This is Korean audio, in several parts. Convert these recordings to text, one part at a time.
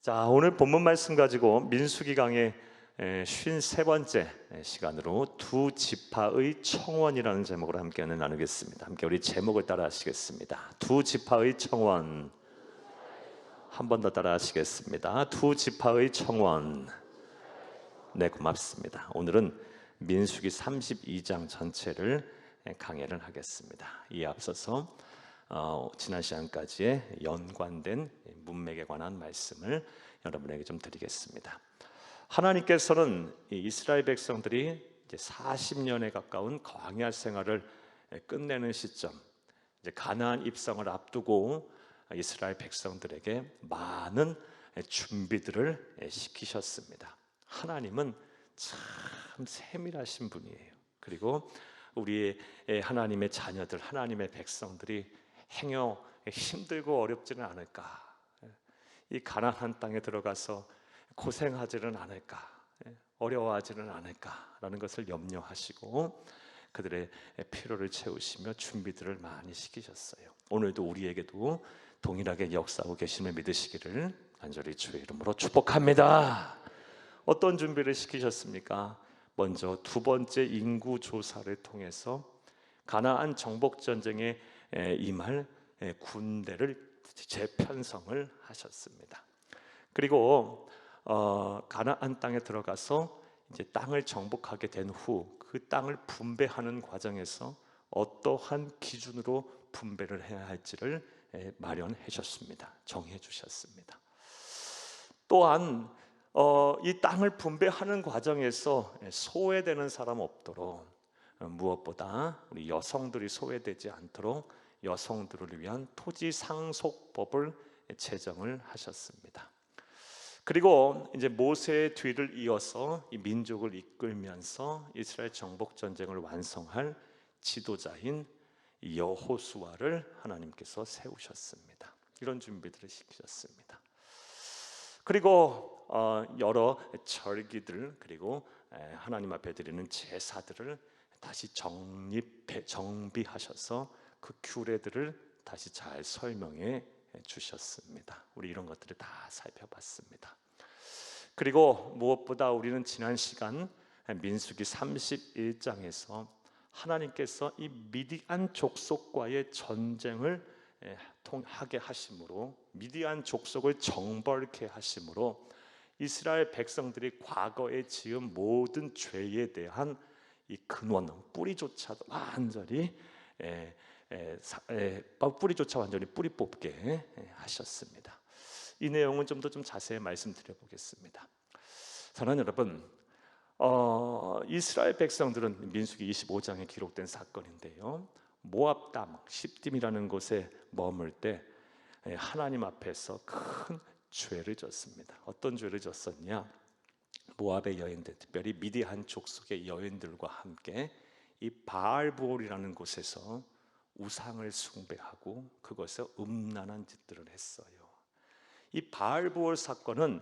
자, 오늘 본문 말씀 가지고 민수기 강의 53번째 시간으로 두 지파의 청원이라는 제목으로 함께 나누겠습니다. 함께 우리 제목을 따라 하시겠습니다. 두 지파의 청원. 한 번 더 따라 하시겠습니다. 두 지파의 청원. 네, 고맙습니다. 오늘은 민수기 32장 전체를 강해를 하겠습니다. 이에 앞서서 지난 시간까지의 연관된 문맥에 관한 말씀을 여러분에게 좀 드리겠습니다. 하나님께서는 이스라엘 백성들이 이제 40년에 가까운 광야 생활을 끝내는 시점, 이제 가나안 입성을 앞두고 이스라엘 백성들에게 많은 준비들을 시키셨습니다. 하나님은 참 세밀하신 분이에요. 그리고 우리 하나님의 자녀들, 하나님의 백성들이 행여 힘들고 어렵지는 않을까, 이 가나안 땅에 들어가서 고생하지는 않을까, 어려워하지는 않을까라는 것을 염려하시고 그들의 필요를 채우시며 준비들을 많이 시키셨어요. 오늘도 우리에게도 동일하게 역사하고 계심을 믿으시기를 간절히 주의 이름으로 축복합니다. 어떤 준비를 시키셨습니까? 먼저 두 번째 인구 조사를 통해서 가나안 정복 전쟁에 임할 군대를 재편성을 하셨습니다. 그리고 가나안 땅에 들어가서 이제 땅을 정복하게 된 후 그 땅을 분배하는 과정에서 어떠한 기준으로 분배를 해야 할지를 마련해 주셨습니다. 정해 주셨습니다. 또한 이 땅을 분배하는 과정에서 소외되는 사람 없도록, 무엇보다 우리 여성들이 소외되지 않도록 여성들을 위한 토지 상속법을 제정을 하셨습니다. 그리고 이제 모세의 뒤를 이어서 이 민족을 이끌면서 이스라엘 정복 전쟁을 완성할 지도자인 여호수아를 하나님께서 세우셨습니다. 이런 준비들을 시키셨습니다. 그리고 여러 절기들, 그리고 하나님 앞에 드리는 제사들을 다시 정비하셔서 그 규례들을 다시 잘 설명해 주셨습니다. 우리 이런 것들을 다 살펴봤습니다. 그리고 무엇보다 우리는 지난 시간 민수기 31장에서 하나님께서 이 미디안 족속과의 전쟁을 하게 하심으로, 미디안 족속을 정벌케 하심으로 이스라엘 백성들이 과거에 지은 모든 죄에 대한 이 근원, 뿌리조차도 완전히 뿌리 뽑게 하셨습니다. 이 내용은 좀 더 자세히 말씀드려 보겠습니다. 사랑하는 여러분, 이스라엘 백성들은 민수기 25장에 기록된 사건인데요, 모압 땅 십딤이라는 곳에 머물 때 하나님 앞에서 큰 죄를 졌습니다. 어떤 죄를 졌었냐? 모압의 여인들, 특별히 미디안 족속의 여인들과 함께 이 바알브올이라는 곳에서 우상을 숭배하고 그것에 음란한 짓들을 했어요. 이 바알브올 사건은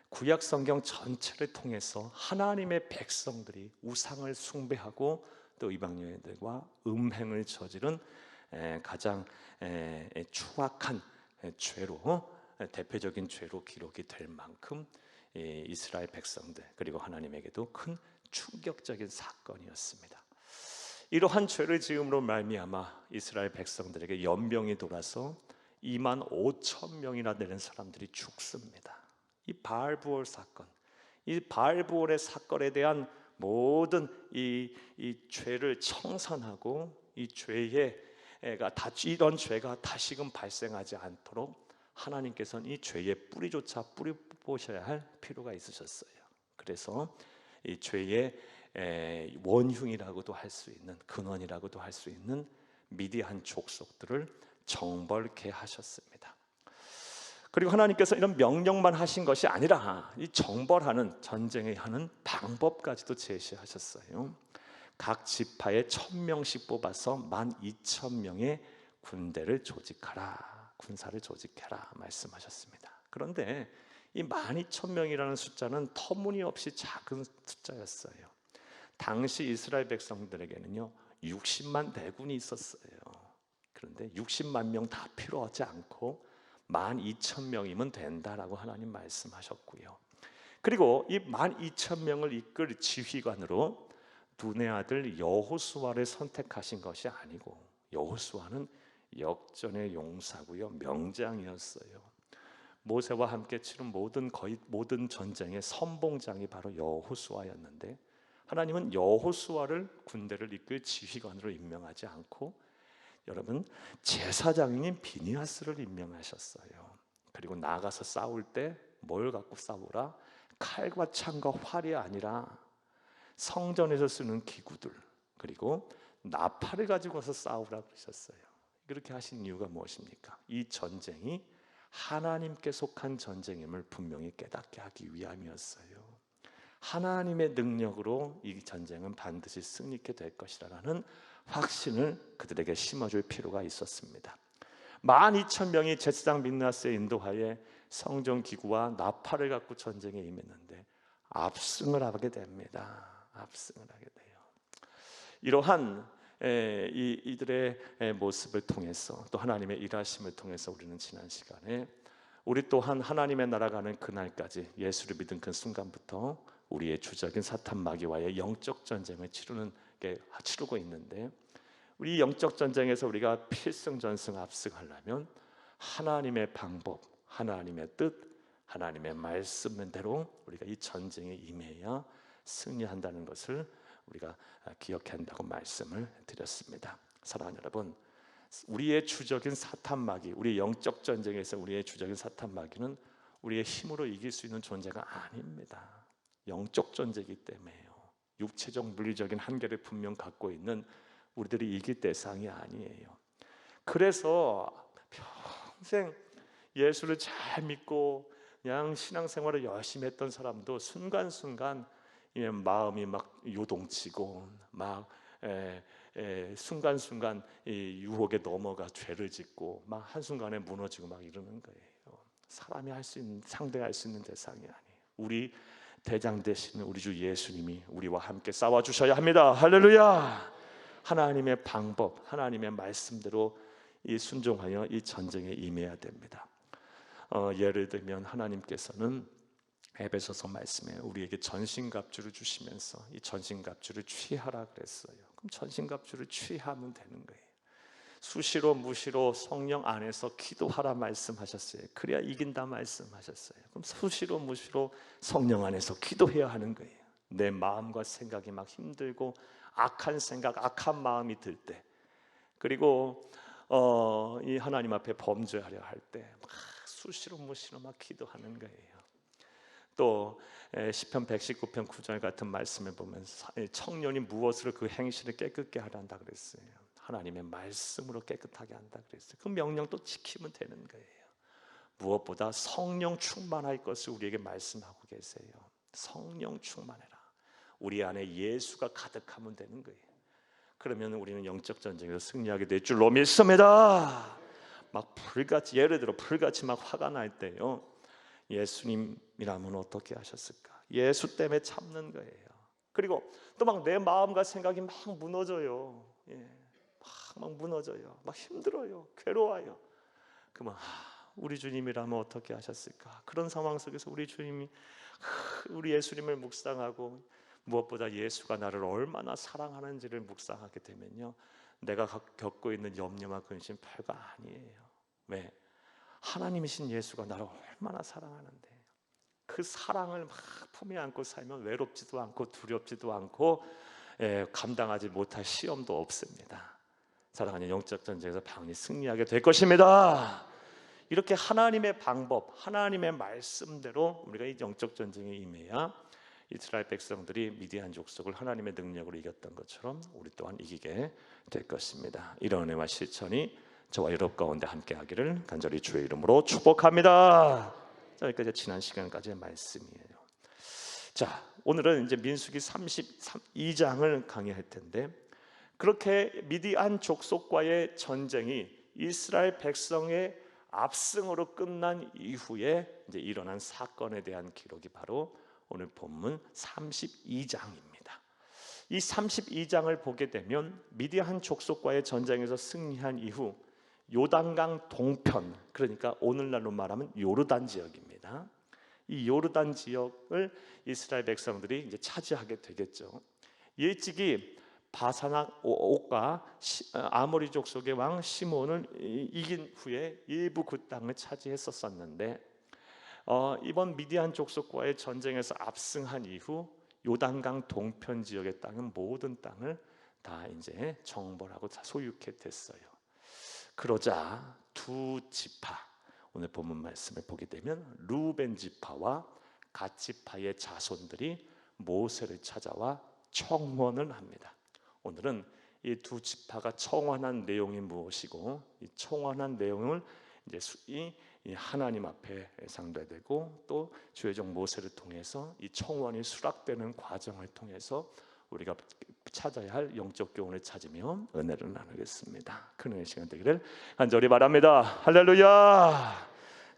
구약 성경 전체를 통해서 하나님의 백성들이 우상을 숭배하고 또 이방 여인들과 음행을 저지른 가장 추악한 죄로, 대표적인 죄로 기록이 될 만큼 이스라엘 백성들 그리고 하나님에게도 큰 충격적인 사건이었습니다. 이러한 죄를 지음으로 말미암아 이스라엘 백성들에게 연병이 돌아서 25,000명이나 되는 사람들이 죽습니다. 이 바알브올 사건, 이 바알브올의 사건에 대한 모든 이 죄를 청산하고 이 이런 죄가 다시금 발생하지 않도록 하나님께서는 이 죄의 뿌리조차 뿌리 뽑으셔야 할 필요가 있으셨어요. 그래서 이 죄의 원흉이라고도 할 수 있는, 근원이라고도 할 수 있는 미디안 족속들을 정벌케 하셨습니다. 그리고 하나님께서 이런 명령만 하신 것이 아니라 이 정벌하는, 전쟁을 하는 방법까지도 제시하셨어요. 각 지파에 1,000명씩 뽑아서 12,000명의 군대를 조직하라, 군사를 조직해라 말씀하셨습니다. 그런데 이 12,000명이라는 숫자는 터무니없이 작은 숫자였어요. 당시 이스라엘 백성들에게는요 60만 대군이 있었어요. 그런데 60만 명 다 필요하지 않고 12,000명이면 된다라고 하나님 말씀하셨고요. 그리고 이 12,000명을 이끌 지휘관으로 눈의 아들 여호수아를 선택하신 것이 아니고, 여호수아는 역전의 용사고요, 명장이었어요. 모세와 함께 치른 거의 모든 전쟁의 선봉장이 바로 여호수아였는데, 하나님은 여호수아를 군대를 이끌 지휘관으로 임명하지 않고 여러분 제사장인 비니하스를 임명하셨어요. 그리고 나가서 싸울 때 뭘 갖고 싸우라? 칼과 창과 활이 아니라 성전에서 쓰는 기구들, 그리고 나팔을 가지고 와서 싸우라 그러셨어요. 그렇게 하신 이유가 무엇입니까? 이 전쟁이 하나님께 속한 전쟁임을 분명히 깨닫게 하기 위함이었어요. 하나님의 능력으로 이 전쟁은 반드시 승리케 될 것이라는 확신을 그들에게 심어줄 필요가 있었습니다. 12,000명이 제사장 민나스의 인도하에 성전 기구와 나팔을 갖고 전쟁에 임했는데 압승을 하게 됩니다. 압승을 하게 돼요. 이러한 이들의 모습을 통해서, 또 하나님의 일하심을 통해서 우리는 지난 시간에 우리 또한 하나님의 나라 가는 그날까지, 예수를 믿은 그 순간부터 우리의 주적인 사탄 마귀와의 영적 전쟁을 치르고 있는데, 우리 영적 전쟁에서 우리가 필승전승 압승하려면 하나님의 방법, 하나님의 뜻, 하나님의 말씀대로 우리가 이 전쟁에 임해야 승리한다는 것을 우리가 기억해야 한다고 말씀을 드렸습니다. 사랑하는 여러분, 우리의 주적인 사탄 마귀, 우리 영적 전쟁에서 우리의 주적인 사탄 마귀는 우리의 힘으로 이길 수 있는 존재가 아닙니다. 영적 전쟁이기 때문에요. 육체적 물리적인 한계를 분명 갖고 있는 우리들이 이길 대상이 아니에요. 그래서 평생 예수를 잘 믿고 그냥 신앙생활을 열심히 했던 사람도 순간순간 마음이 막 요동치고 막 순간순간 이 유혹에 넘어가 죄를 짓고 막 한순간에 무너지고 막 이러는 거예요. 사람이 할 수 있는, 상대할 수 있는 대상이 아니에요. 우리 대장 되시는 우리 주 예수님이 우리와 함께 싸워주셔야 합니다. 할렐루야. 하나님의 방법, 하나님의 말씀대로 이 순종하여 이 전쟁에 임해야 됩니다. 예를 들면 하나님께서는 에베소서 말씀에 우리에게 전신갑주를 주시면서 이 전신갑주를 취하라 그랬어요. 그럼 전신갑주를 취하면 되는 거예요. 수시로 무시로 성령 안에서 기도하라 말씀하셨어요. 그래야 이긴다 말씀하셨어요. 그럼 수시로 무시로 성령 안에서 기도해야 하는 거예요. 내 마음과 생각이 막 힘들고 악한 생각, 악한 마음이 들 때, 그리고 이 하나님 앞에 범죄하려 할 때 막 수시로 무시로 막 기도하는 거예요. 또 시편 119편 9절 같은 말씀을 보면 청년이 무엇으로 그 행실을 깨끗게 하란다 그랬어요. 하나님의 말씀으로 깨끗하게 한다 그랬어요. 그 명령 또 지키면 되는 거예요. 무엇보다 성령 충만할 것을 우리에게 말씀하고 계세요. 성령 충만해라. 우리 안에 예수가 가득하면 되는 거예요. 그러면 우리는 영적 전쟁에서 승리하게 될 줄로 믿습니다. 막 불같이, 예를 들어 불같이 막 화가 날 때요, 예수님이라면 어떻게 하셨을까? 예수 때문에 참는 거예요. 그리고 또 막 내 마음과 생각이 막 무너져요. 막 무너져요. 막 힘들어요. 괴로워요. 그러면 우리 주님이라면 어떻게 하셨을까? 그런 상황 속에서 우리 주님이, 우리 예수님을 묵상하고 무엇보다 예수가 나를 얼마나 사랑하는지를 묵상하게 되면요, 내가 겪고 있는 염려와 근심 별거 아니에요. 왜? 하나님이신 예수가 나를 얼마나 사랑하는데, 그 사랑을 막 품에 안고 살면 외롭지도 않고 두렵지도 않고 감당하지 못할 시험도 없습니다. 사랑하는 영적 전쟁에서 방언이 승리하게 될 것입니다. 이렇게 하나님의 방법, 하나님의 말씀대로 우리가 이 영적 전쟁에 임해야 이스라엘 백성들이 미디안 족속을 하나님의 능력으로 이겼던 것처럼 우리 또한 이기게 될 것입니다. 이런 은혜와 실천이 저와 여러분 가운데 함께하기를 간절히 주의 이름으로 축복합니다. 자, 여기까지 지난 시간까지의 말씀이에요. 자, 오늘은 이제 민수기 32장을 강의할 텐데, 그렇게 미디안 족속과의 전쟁이 이스라엘 백성의 압승으로 끝난 이후에 이제 일어난 사건에 대한 기록이 바로 오늘 본문 32장입니다. 이 32장을 보게 되면 미디안 족속과의 전쟁에서 승리한 이후 요단강 동편, 그러니까 오늘날로 말하면 요르단 지역입니다. 이 요르단 지역을 이스라엘 백성들이 이제 차지하게 되겠죠. 일찍이 바사낙 옥과 아모리 족속의 왕 시몬을 이긴 후에 일부 그 땅을 차지했었었는데 이번 미디안 족속과의 전쟁에서 압승한 이후 요단강 동편 지역의 땅은 모든 땅을 다 이제 정벌하고 다 소유케 됐어요. 그러자 두 지파, 오늘 본문 말씀을 보게 되면 루벤 지파와 갓 지파의 자손들이 모세를 찾아와 청원을 합니다. 오늘은 이 두 지파가 청원한 내용이 무엇이고, 이 청원한 내용을 이제 이 하나님 앞에 상대되고 또 주의 종 모세를 통해서 이 청원이 수락되는 과정을 통해서 우리가 찾아야 할 영적 교훈을 찾으며 은혜를 나누겠습니다. 큰 은혜 시간 되기를 간절히 바랍니다. 할렐루야.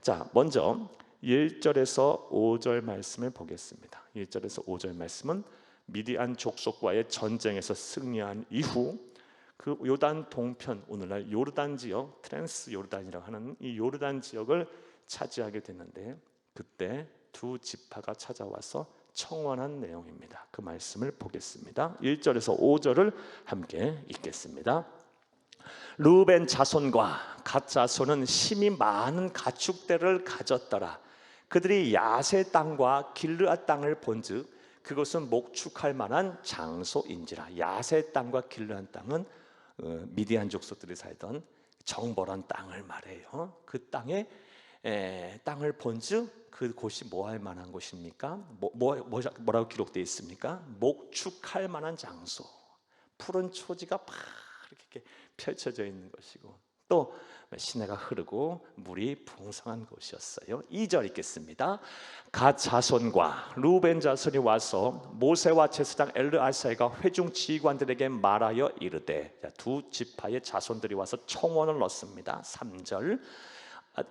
자, 먼저 1절에서 5절 말씀을 보겠습니다. 1절에서 5절 말씀은 미디안 족속과의 전쟁에서 승리한 이후 그 요단 동편, 오늘날 요르단 지역, 트랜스 요르단이라고 하는 이 요르단 지역을 차지하게 됐는데, 그때 두 지파가 찾아와서 청원한 내용입니다. 그 말씀을 보겠습니다. 1절에서 5절을 함께 읽겠습니다. 루벤 자손과 갓 자손은 심히 많은 가축대를 가졌더라. 그들이 야세 땅과 길르앗 땅을 본즉 그것은 목축할 만한 장소인지라. 야세 땅과 길르앗 땅은 미디안 족속들이 살던 정벌한 땅을 말해요. 그 땅에 땅을 본즉 그곳이 뭐 할 만한 곳입니까? 뭐라고 기록되어 있습니까? 목축할 만한 장소, 푸른 초지가 막 이렇게 펼쳐져 있는 것이고 또 시내가 흐르고 물이 풍성한 곳이었어요. 2절 읽겠습니다. 갓 자손과 루벤 자손이 와서 모세와 제사장 엘르아사이가 회중 지휘관들에게 말하여 이르되, 두 지파의 자손들이 와서 청원을 넣습니다. 3절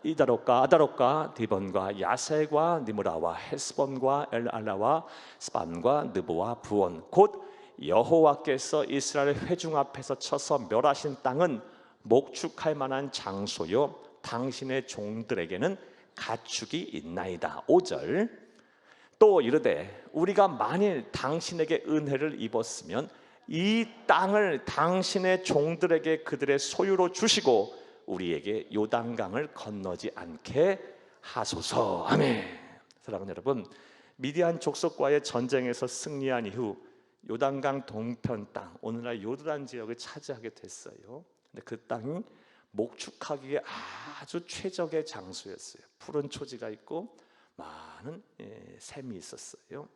이다롯과 아다롯과 디본과 야셀과 니므라와 헤스본과 엘알라와 스반과 느보와 부온 곧 여호와께서 이스라엘 회중 앞에서 쳐서 멸하신 땅은 목축할 만한 장소요 당신의 종들에게는 가축이 있나이다. 5절 또 이르되 우리가 만일 당신에게 은혜를 입었으면 이 땅을 당신의 종들에게 그들의 소유로 주시고 우리에게 요단강을 건너지 않게 하소서. 아멘. 사랑하는 여러분, 미디안 족속과의 전쟁에서 승리한 이후 요단강 동편 땅, 오늘날 요르단 지역을 차지하게 됐어요. 근데 그 땅이 목축하기에 아주 최적의 장소였어요. 푸른 초지가 있고 많은 샘이 있었어요.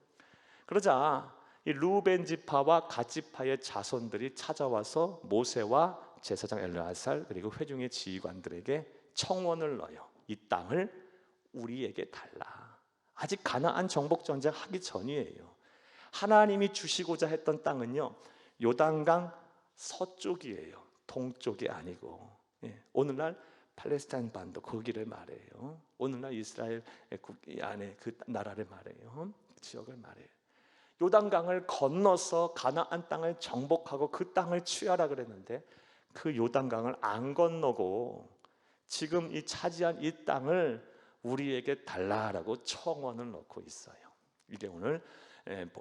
그러자 이 루벤 지파와 갓 지파의 자손들이 찾아와서 모세와 제사장 엘르아살 그리고 회중의 지휘관들에게 청원을 넣어요. 이 땅을 우리에게 달라. 아직 가나안 정복 전쟁 하기 전이에요. 하나님이 주시고자 했던 땅은요 요단강 서쪽이에요. 동쪽이 아니고. 오늘날 팔레스타인 반도 거기를 말해요. 오늘날 이스라엘 안에 그 나라를 말해요. 그 지역을 말해요. 요단강을 건너서 가나안 땅을 정복하고 그 땅을 취하라 그랬는데 그 요단강을 안 건너고 지금 이 차지한 이 땅을 우리에게 달라라고 청원을 넣고 있어요. 이게 오늘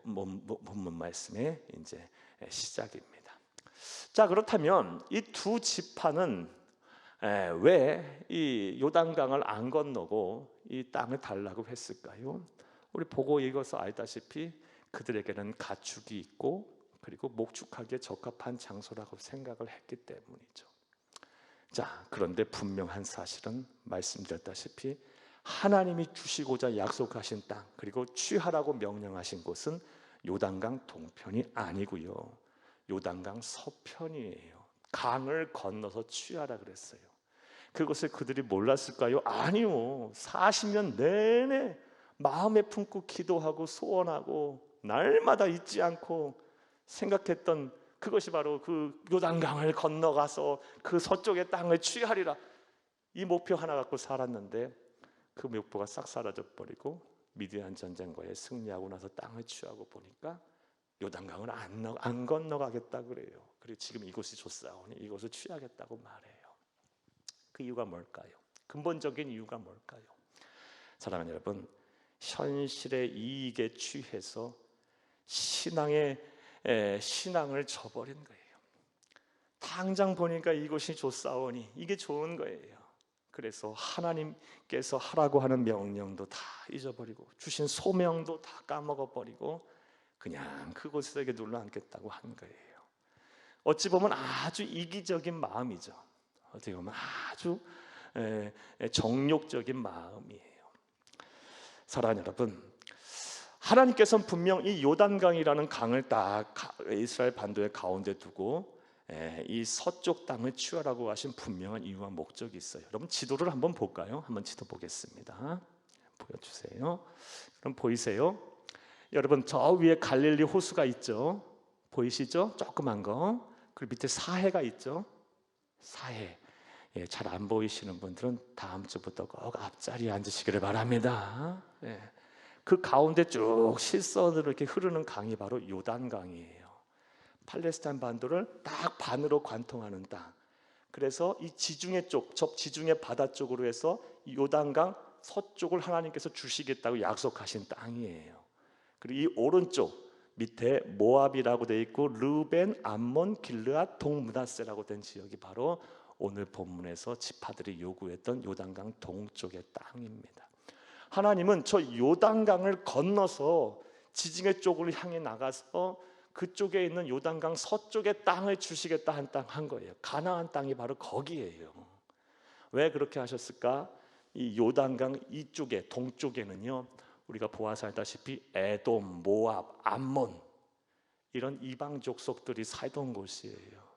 본문 말씀의 이제 시작입니다. 자, 그렇다면 이 두 지파는 왜 이 요단강을 안 건너고 이 땅을 달라고 했을까요? 우리 보고 읽어서 알다시피 그들에게는 가축이 있고 그리고 목축하기에 적합한 장소라고 생각을 했기 때문이죠. 자, 그런데 분명한 사실은 말씀드렸다시피 하나님이 주시고자 약속하신 땅 그리고 취하라고 명령하신 곳은 요단강 동편이 아니고요 요단강 서편이에요. 강을 건너서 취하라 그랬어요. 그것을 그들이 몰랐을까요? 아니요. 40년 내내 마음에 품고 기도하고 소원하고 날마다 잊지 않고 생각했던 그것이 바로 그 요단강을 건너가서 그 서쪽의 땅을 취하리라, 이 목표 하나 갖고 살았는데 그 목표가 싹 사라져 버리고 미디안 전쟁과에 승리하고 나서 땅을 취하고 보니까 요단강을 안 건너가겠다 그래요. 그리고 지금 이곳이 좋사오니 이곳을 취하겠다고 말해요. 그 이유가 뭘까요? 근본적인 이유가 뭘까요? 사랑하는 여러분, 현실의 이익에 취해서 신앙을 저버린 거예요. 당장 보니까 이것이 좋사오니 이게 좋은 거예요. 그래서 하나님께서 하라고 하는 명령도 다 잊어버리고 주신 소명도 다 까먹어버리고 그냥 그곳에서 눌러 앉겠다고 한 거예요. 어찌 보면 아주 이기적인 마음이죠. 어떻게 보면 아주 정욕적인 마음이에요. 사랑하는 여러분, 하나님께서는 분명 이 요단강이라는 강을 딱 이스라엘 반도의 가운데 두고 이 서쪽 땅을 취하라고 하신 분명한 이유와 목적이 있어요. 여러분 지도를 한번 볼까요? 한번 지도 보겠습니다. 보여주세요. 그럼 보이세요? 여러분 저 위에 갈릴리 호수가 있죠. 보이시죠? 조그만 거. 그리고 밑에 사해가 있죠. 사해. 잘 안 보이시는 분들은 다음 주부터 꼭 앞자리에 앉으시기를 바랍니다. 그 가운데 쭉 실선으로 이렇게 흐르는 강이 바로 요단강이에요. 팔레스타인 반도를 딱 반으로 관통하는 땅. 그래서 이 지중해 쪽, 저 지중해 바다 쪽으로 해서 요단강 서쪽을 하나님께서 주시겠다고 약속하신 땅이에요. 그리고 이 오른쪽 밑에 모압이라고 되어 있고 르벤, 암몬, 길르앗, 동므낫세라고 된 지역이 바로 오늘 본문에서 지파들이 요구했던 요단강 동쪽의 땅입니다. 하나님은 저 요단강을 건너서 지중해 쪽으로 향해 나가서 그쪽에 있는 요단강 서쪽의 땅을 주시겠다 한 거예요. 가나안 땅이 바로 거기예요. 왜 그렇게 하셨을까? 이 요단강 이쪽에 동쪽에는요, 우리가 보아서 알다시피 에돔, 모압, 암몬 이런 이방 족속들이 살던 곳이에요.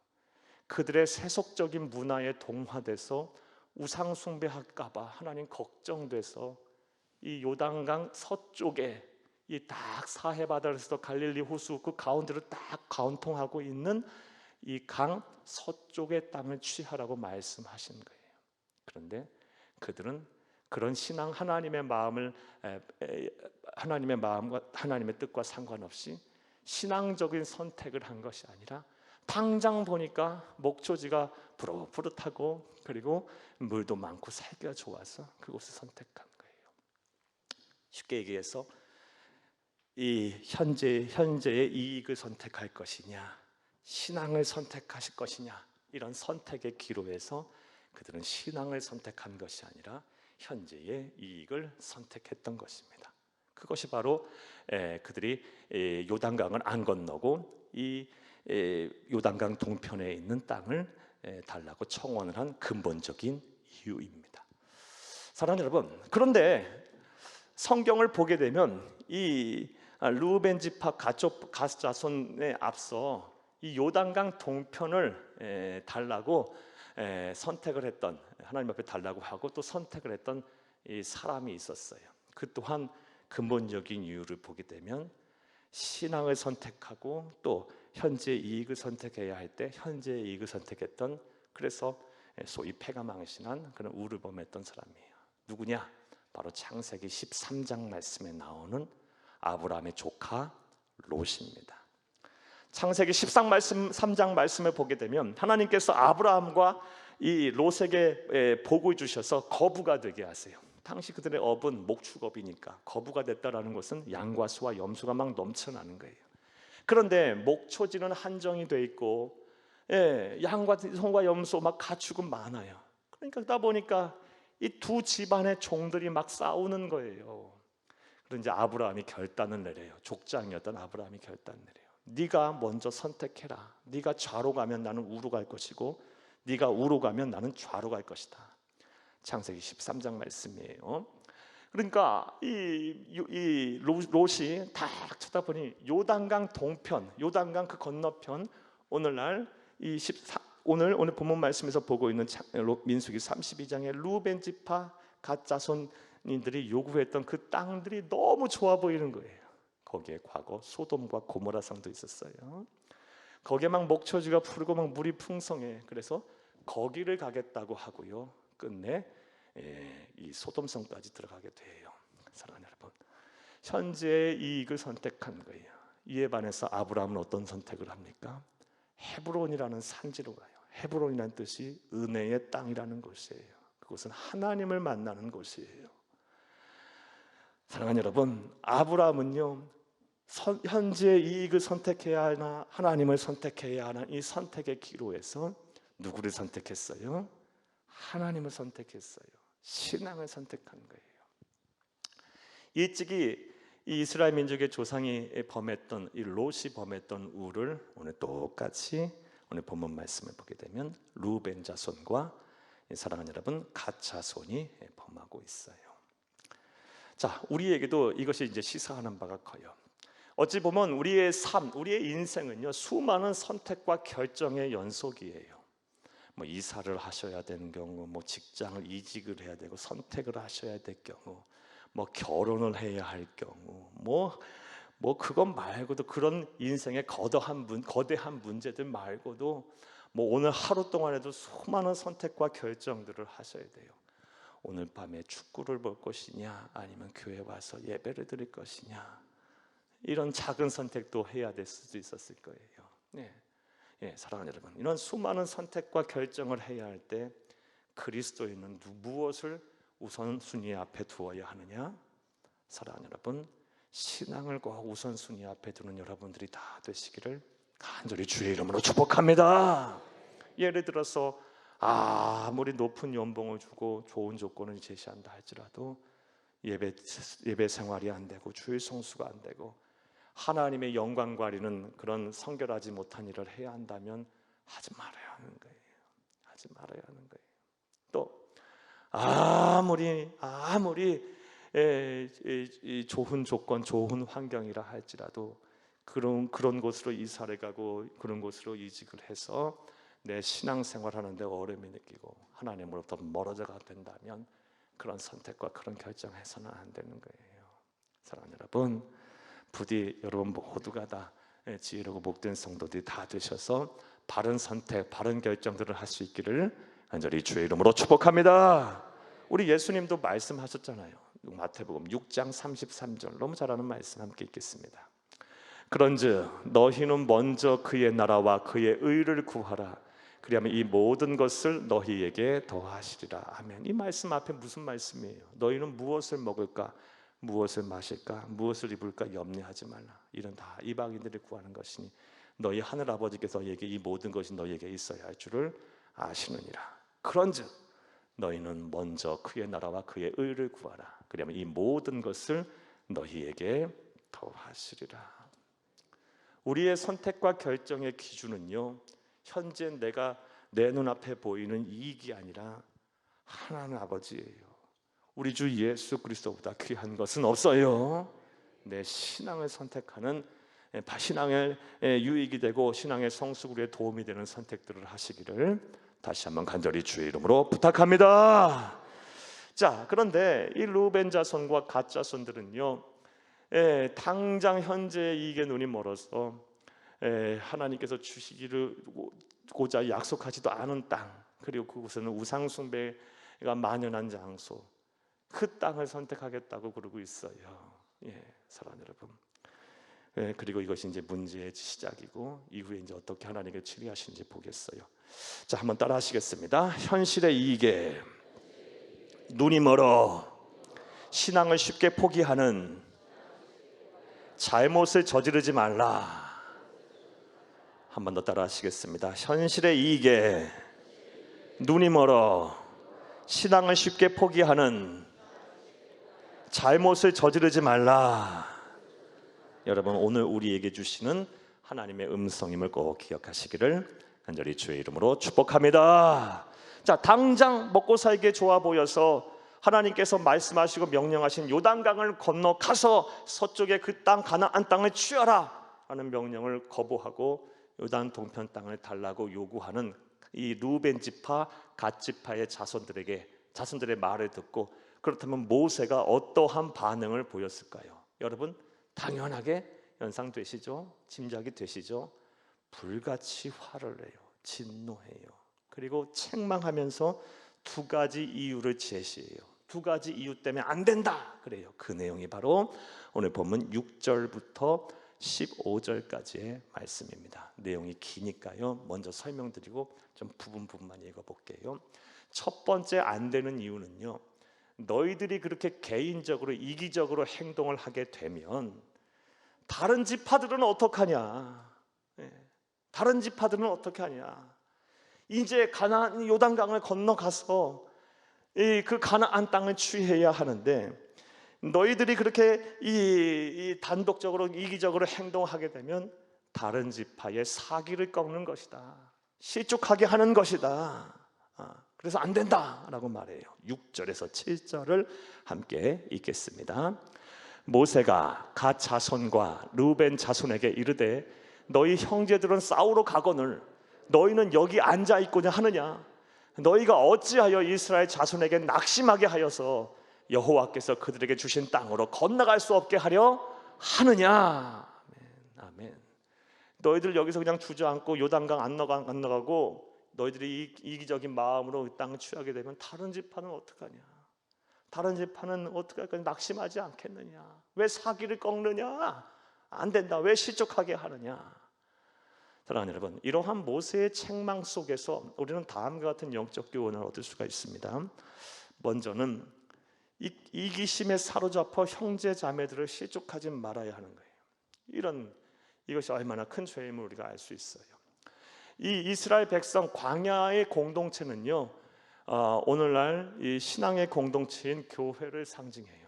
그들의 세속적인 문화에 동화돼서 우상 숭배할까 봐 하나님 걱정돼서 이 요단강 서쪽에 이 딱 사해 바다에서 갈릴리 호수 그 가운데를 딱 관통하고 있는 이 강 서쪽의 땅을 취하라고 말씀하신 거예요. 그런데 그들은 그런 신앙 하나님의 마음과 하나님의 뜻과 상관없이 신앙적인 선택을 한 것이 아니라 당장 보니까 목초지가 푸릇푸릇하고 그리고 물도 많고 살기가 좋아서 그곳을 선택한 거예요. 쉽게 얘기해서 이 현재의 이익을 선택할 것이냐, 신앙을 선택하실 것이냐, 이런 선택의 기로에서 그들은 신앙을 선택한 것이 아니라 현재의 이익을 선택했던 것입니다. 그것이 바로 그들이 요단강을 안 건너고 이 요단강 동편에 있는 땅을 달라고 청원을 한 근본적인 이유입니다. 사랑하는 여러분, 그런데 성경을 보게 되면 이 르우벤 지파 갓 자손에 앞서 이 요단강 동편을 달라고 선택을 했던, 하나님 앞에 달라고 하고 또 선택을 했던 이 사람이 있었어요. 그 또한 근본적인 이유를 보게 되면 신앙을 선택하고 또 현재 이익을 선택해야 할 때 현재 이익을 선택했던, 그래서 소위 패가 망신한 그런 우르범했던 사람이에요. 누구냐? 바로 창세기 13장 말씀에 나오는 아브라함의 조카 롯입니다. 창세기 13장 말씀을 보게 되면 하나님께서 아브라함과 이 롯에게 복을 주셔서 거부가 되게 하세요. 당시 그들의 업은 목축업이니까 거부가 됐다라는 것은 양과 소와 염소가 막 넘쳐나는 거예요. 그런데 목초지는 한정이 돼 있고 양과 소와 염소 막 가축은 많아요. 그러니까 보니까 이 두 집안의 종들이 막 싸우는 거예요. 그래서 이제 아브라함이 결단을 내려요. 족장이었던 아브라함이 결단을 내려요. 네가 먼저 선택해라. 네가 좌로 가면 나는 우로 갈 것이고 네가 우로 가면 나는 좌로 갈 것이다. 창세기 13장 말씀이에요. 그러니까 이 롯이 딱 쳐다보니 요단강 동편, 요단강 그 건너편, 오늘날 오늘 본문 말씀에서 보고 있는 민수기 32장의 루벤 지파 갓 자손인들이 요구했던 그 땅들이 너무 좋아 보이는 거예요. 거기에 과거 소돔과 고모라 성도 있었어요. 거기에 막 목초지가 푸르고 막 물이 풍성해. 그래서 거기를 가겠다고 하고요. 끝내 이 소돔성까지 들어가게 돼요. 사랑하는 여러분, 현재의 이익을 선택한 거예요. 이에 반해서 아브라함은 어떤 선택을 합니까? 헤브론이라는 산지로 가요. 헤브론이라는 뜻이 은혜의 땅이라는 곳이에요. 그것은 하나님을 만나는 곳이에요. 사랑하는 여러분, 아브라함은요, 현재의 이익을 선택해야 하나 하나님을 선택해야 하나, 이 선택의 기로에서 누구를 선택했어요? 하나님을 선택했어요. 신앙을 선택한 거예요. 일찍이 이 이스라엘 민족의 조상이 범했던, 이 롯이 범했던 우를 오늘 똑같이 오늘 본문 말씀을 보게 되면 루벤 자손과 사랑하는 여러분 갓 자손이 범하고 있어요. 자, 우리에게도 이것이 이제 시사하는 바가 커요. 어찌 보면 우리의 삶, 우리의 인생은요, 수많은 선택과 결정의 연속이에요. 뭐 이사를 하셔야 되는 경우, 뭐 직장을 이직을 해야 되고 선택을 하셔야 될 경우, 뭐 결혼을 해야 할 경우, 뭐 그것 말고도 그런 인생의 거대한 문제들 말고도 뭐 오늘 하루 동안에도 수많은 선택과 결정들을 하셔야 돼요. 오늘 밤에 축구를 볼 것이냐, 아니면 교회 와서 예배를 드릴 것이냐, 이런 작은 선택도 해야 될 수도 있었을 거예요. 사랑하는 여러분, 이런 수많은 선택과 결정을 해야 할 때 그리스도인은 무엇을 우선순위 앞에 두어야 하느냐? 사랑하는 여러분, 신앙을 꼭 우선순위 앞에 두는 여러분들이 다 되시기를 간절히 주의 이름으로 축복합니다. 예를 들어서 아무리 높은 연봉을 주고 좋은 조건을 제시한다 할지라도 예배 생활이 안 되고 주일 성수가 안 되고 하나님의 영광 가리는 그런 성결하지 못한 일을 해야 한다면 하지 말아야 하는 거예요. 하지 말아야 하는 거예요. 또 아무리 좋은 조건, 좋은 환경이라 할지라도 그런 곳으로 이사를 가고 그런 곳으로 이직을 해서 내 신앙생활 하는데 어려움이 느끼고 하나님으로부터 멀어져가 된다면 그런 선택과 그런 결정해서는 안 되는 거예요. 사랑하는 여러분, 부디 여러분 모두가 다 지혜롭고 복된 성도들이 다 되셔서 바른 선택, 바른 결정들을 할 수 있기를 간절히 주의 이름으로 축복합니다. 우리 예수님도 말씀하셨잖아요. 마태복음 6장 33절, 너무 잘 아는 말씀 함께 읽겠습니다. 그런즉 너희는 먼저 그의 나라와 그의 의를 구하라. 그리하면 이 모든 것을 너희에게 더하시리라. 아멘. 이 말씀 앞에 무슨 말씀이에요? 너희는 무엇을 먹을까, 무엇을 마실까, 무엇을 입을까 염려하지 말라. 이런 다 이방인들이 구하는 것이니 너희 하늘 아버지께서 너희에게 이 모든 것이 너희에게 있어야 할 줄을 아시느니라. 그런즉 너희는 먼저 그의 나라와 그의 의를 구하라. 그러면 이 모든 것을 너희에게 더하시리라. 우리의 선택과 결정의 기준은요, 현재 내 눈앞에 보이는 이익이 아니라 하나님 아버지예요. 우리 주 예수 그리스도보다 귀한 것은 없어요. 내 신앙을 선택하는, 신앙의 유익이 되고 신앙의 성숙에 도움이 되는 선택들을 하시기를 다시 한번 간절히 주의 이름으로 부탁합니다. 자, 그런데 이 루벤 자손과 갓 자손들은요, 당장 현재 이익에 눈이 멀어서 하나님께서 주시기로고자 약속하지도 않은 땅, 그리고 그곳에는 우상 숭배가 만연한 장소, 그 땅을 선택하겠다고 그러고 있어요. 사랑하는 여러분, 그리고 이것이 이제 문제의 시작이고 이후에 이제 어떻게 하나님께 치료하시는지 보겠어요. 자, 한번 따라 하시겠습니다. 현실의 이익에 눈이 멀어 신앙을 쉽게 포기하는 잘못을 저지르지 말라. 한 번 더 따라 하시겠습니다. 현실의 이익에 눈이 멀어 신앙을 쉽게 포기하는 잘못을 저지르지 말라. 여러분, 오늘 우리에게 주시는 하나님의 음성임을 꼭 기억하시기를 간절히 주의 이름으로 축복합니다. 자, 당장 먹고 살기에 좋아 보여서 하나님께서 말씀하시고 명령하신 요단강을 건너 가서 서쪽의 그 땅 가나안 땅을 취하라 하는 명령을 거부하고 요단 동편 땅을 달라고 요구하는 이 루벤 지파, 갓 지파의 자손들의 말을 듣고, 그렇다면 모세가 어떠한 반응을 보였을까요? 여러분, 당연하게 연상되시죠? 짐작이 되시죠? 불같이 화를 내요. 진노해요. 그리고 책망하면서 두 가지 이유를 제시해요. 두 가지 이유 때문에 안 된다 그래요. 그 내용이 바로 오늘 본문 6절부터 15절까지의 말씀입니다. 내용이 기니까요, 먼저 설명드리고 좀 부분만 읽어볼게요. 첫 번째 안 되는 이유는요, 너희들이 그렇게 개인적으로 이기적으로 행동을 하게 되면 다른 지파들은 어떡하냐? 다른 지파들은 어떻게 하냐? 이제 가나안 요단강을 건너가서 그 가나안 땅을 취해야 하는데 너희들이 그렇게 이 단독적으로 이기적으로 행동하게 되면 다른 지파의 사기를 꺾는 것이다. 실족하게 하는 것이다. 그래서 안 된다라고 말해요. 6절에서 7절을 함께 읽겠습니다. 모세가 갓 자손과 르우벤 자손에게 이르되 너희 형제들은 싸우러 가거늘 너희는 여기 앉아 있고자 하느냐? 너희가 어찌하여 이스라엘 자손에게 낙심하게 하여서 여호와께서 그들에게 주신 땅으로 건너갈 수 없게 하려 하느냐? 아멘. 너희들 여기서 그냥 주저앉고 요단강 안 나가고 너희들이 이기적인 마음으로 이 땅을 취하게 되면 다른 지파는 어떡하냐? 다른 지파는 어떻게 할까? 낙심하지 않겠느냐? 왜 사기를 꺾느냐? 안 된다. 왜 실족하게 하느냐? 사랑하는 여러분, 이러한 모세의 책망 속에서 우리는 다음과 같은 영적 교훈을 얻을 수가 있습니다. 먼저는 이기심에 사로잡혀 형제 자매들을 실족하지 말아야 하는 거예요. 이것이 얼마나 큰 죄임을 우리가 알 수 있어요. 이 이스라엘 백성 광야의 공동체는요, 오늘날 이 신앙의 공동체인 교회를 상징해요.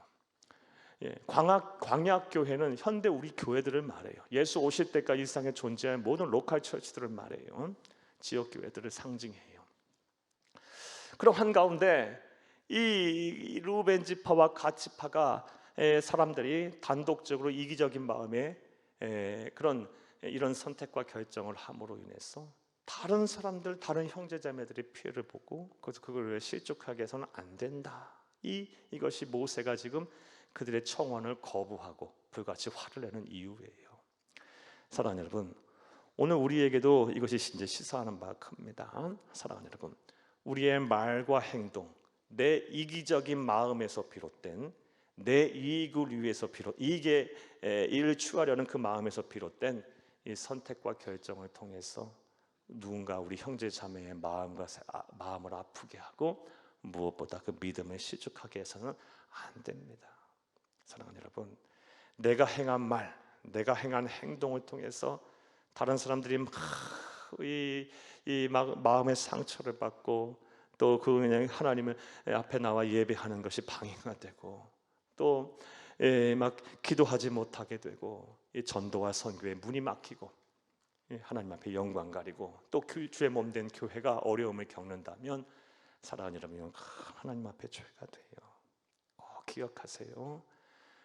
광야 교회는 현대 우리 교회들을 말해요. 예수 오실 때까지 이 세상에 존재할 모든 로컬 처치들을 말해요. 지역 교회들을 상징해요. 그럼 한가운데 이 루벤 지파와 갓 지파가 사람들이 단독적으로 이기적인 마음에 이런 선택과 결정을 함으로 인해서 다른 사람들, 다른 형제자매들이 피해를 보고 그래서 그걸 실족하게 해서는 안 된다. 이것이 모세가 지금 그들의 청원을 거부하고 불같이 화를 내는 이유예요. 사랑하는 여러분, 오늘 우리에게도 이것이 이제 시사하는 바가 큽니다. 사랑하는 여러분, 우리의 말과 행동, 내 이기적인 마음에서 비롯된 내 이익을 위해서 이를 추구하려는 그 마음에서 비롯된 이 선택과 결정을 통해서 누군가 우리 형제 자매의 마음을 아프게 하고 무엇보다 그 믿음을 실족하게 해서는 안 됩니다. 사랑하는 여러분, 내가 행한 말, 내가 행한 행동을 통해서 다른 사람들이 막 마음의 상처를 받고 또 그냥 하나님의 앞에 나와 예배하는 것이 방해가 되고 또 막 기도하지 못하게 되고 전도와 선교에 문이 막히고 하나님 앞에 영광 가리고 또 주의 몸된 교회가 어려움을 겪는다면 사랑하는 여러분, 하나님 앞에 죄가 돼요. 꼭 기억하세요.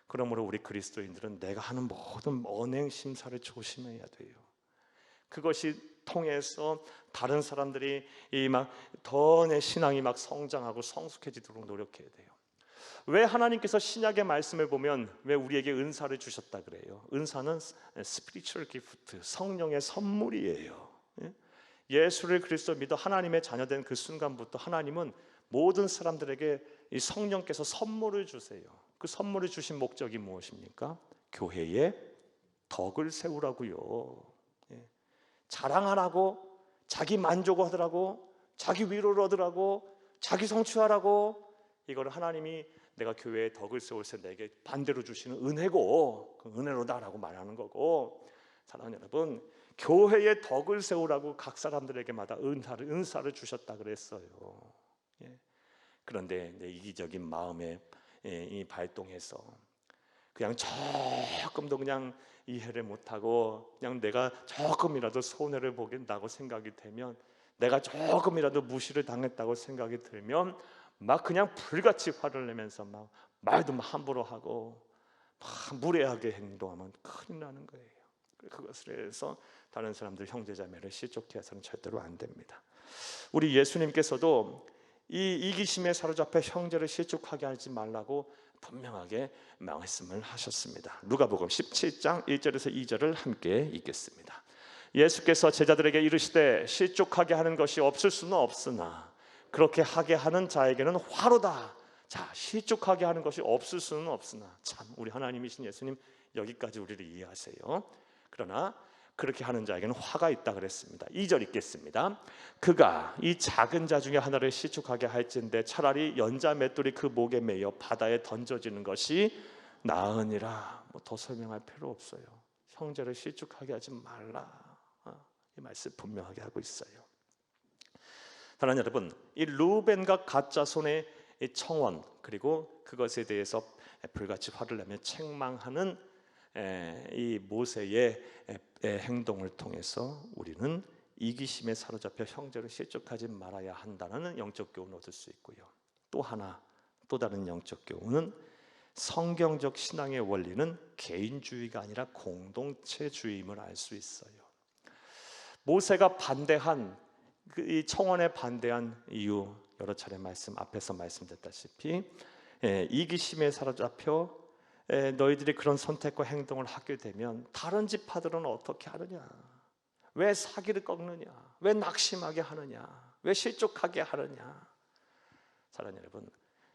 그러므로 우리 그리스도인들은 내가 하는 모든 언행 심사를 조심해야 돼요. 그것이 통해서 다른 사람들이 더 내 신앙이 막 성장하고 성숙해지도록 노력해야 돼요. 왜 하나님께서 신약의 말씀을 보면 왜 우리에게 은사를 주셨다 그래요? 은사는 spiritual gift, 성령의 선물이에요. 예수를 그리스도 믿어 하나님의 자녀된 그 순간부터 하나님은 모든 사람들에게 이 성령께서 선물을 주세요. 그 선물을 주신 목적이 무엇입니까? 교회에 덕을 세우라고요. 자랑하라고, 자기 만족하더라고, 자기 위로를 얻으라고, 자기 성취하라고. 이거를 하나님이 내가 교회에 덕을 세울 때 내게 반대로 주시는 은혜고 그 은혜로다라고 말하는 거고, 사랑하는 여러분, 교회에 덕을 세우라고 각 사람들에게마다 은사를 주셨다 그랬어요. 그런데 내 이기적인 마음에 이 발동해서 그냥 조금도 그냥 이해를 못하고 그냥 내가 조금이라도 손해를 보겠다고 생각이 되면, 내가 조금이라도 무시를 당했다고 생각이 들면 막 그냥 불같이 화를 내면서 막 말도 함부로 하고 막 무례하게 행동하면 큰일 나는 거예요. 그것을 해서 다른 사람들 형제자매를 실족해 해서는 절대로 안 됩니다. 우리 예수님께서도 이 이기심에 사로잡혀 형제를 실족하게 하지 말라고 분명하게 말씀을 하셨습니다. 누가복음 17장 1절에서 2절을 함께 읽겠습니다. 예수께서 제자들에게 이르시되 실족하게 하는 것이 없을 수는 없으나 그렇게 하게 하는 자에게는 화로다. 자, 실족하게 하는 것이 없을 수는 없으나, 참 우리 하나님이신 예수님 여기까지 우리를 이해하세요. 그러나 그렇게 하는 자에게는 화가 있다 그랬습니다. 2절 읽겠습니다. 그가 이 작은 자 중에 하나를 실족하게 할진대 차라리 연자 맷돌이 그 목에 매여 바다에 던져지는 것이 나으니라. 뭐 더 설명할 필요 없어요. 형제를 실족하게 하지 말라. 이 말씀 분명하게 하고 있어요. 사랑하는 여러분, 이 루벤과 갓 자손의 청원 그리고 그것에 대해서 불같이 화를 내며 책망하는 이 모세의 행동을 통해서 우리는 이기심에 사로잡혀 형제를 실족하지 말아야 한다는 영적 교훈을 얻을 수 있고요. 또 다른 영적 교훈은 성경적 신앙의 원리는 개인주의가 아니라 공동체주의임을 알 수 있어요. 모세가 반대한 이 청원에 반대한 이유 여러 차례 앞에서 말씀드렸다시피 이기심에 사로잡혀 너희들이 그런 선택과 행동을 하게 되면 다른 지파들은 어떻게 하느냐? 왜 사기를 꺾느냐? 왜 낙심하게 하느냐? 왜 실족하게 하느냐? 사랑하는 여러분,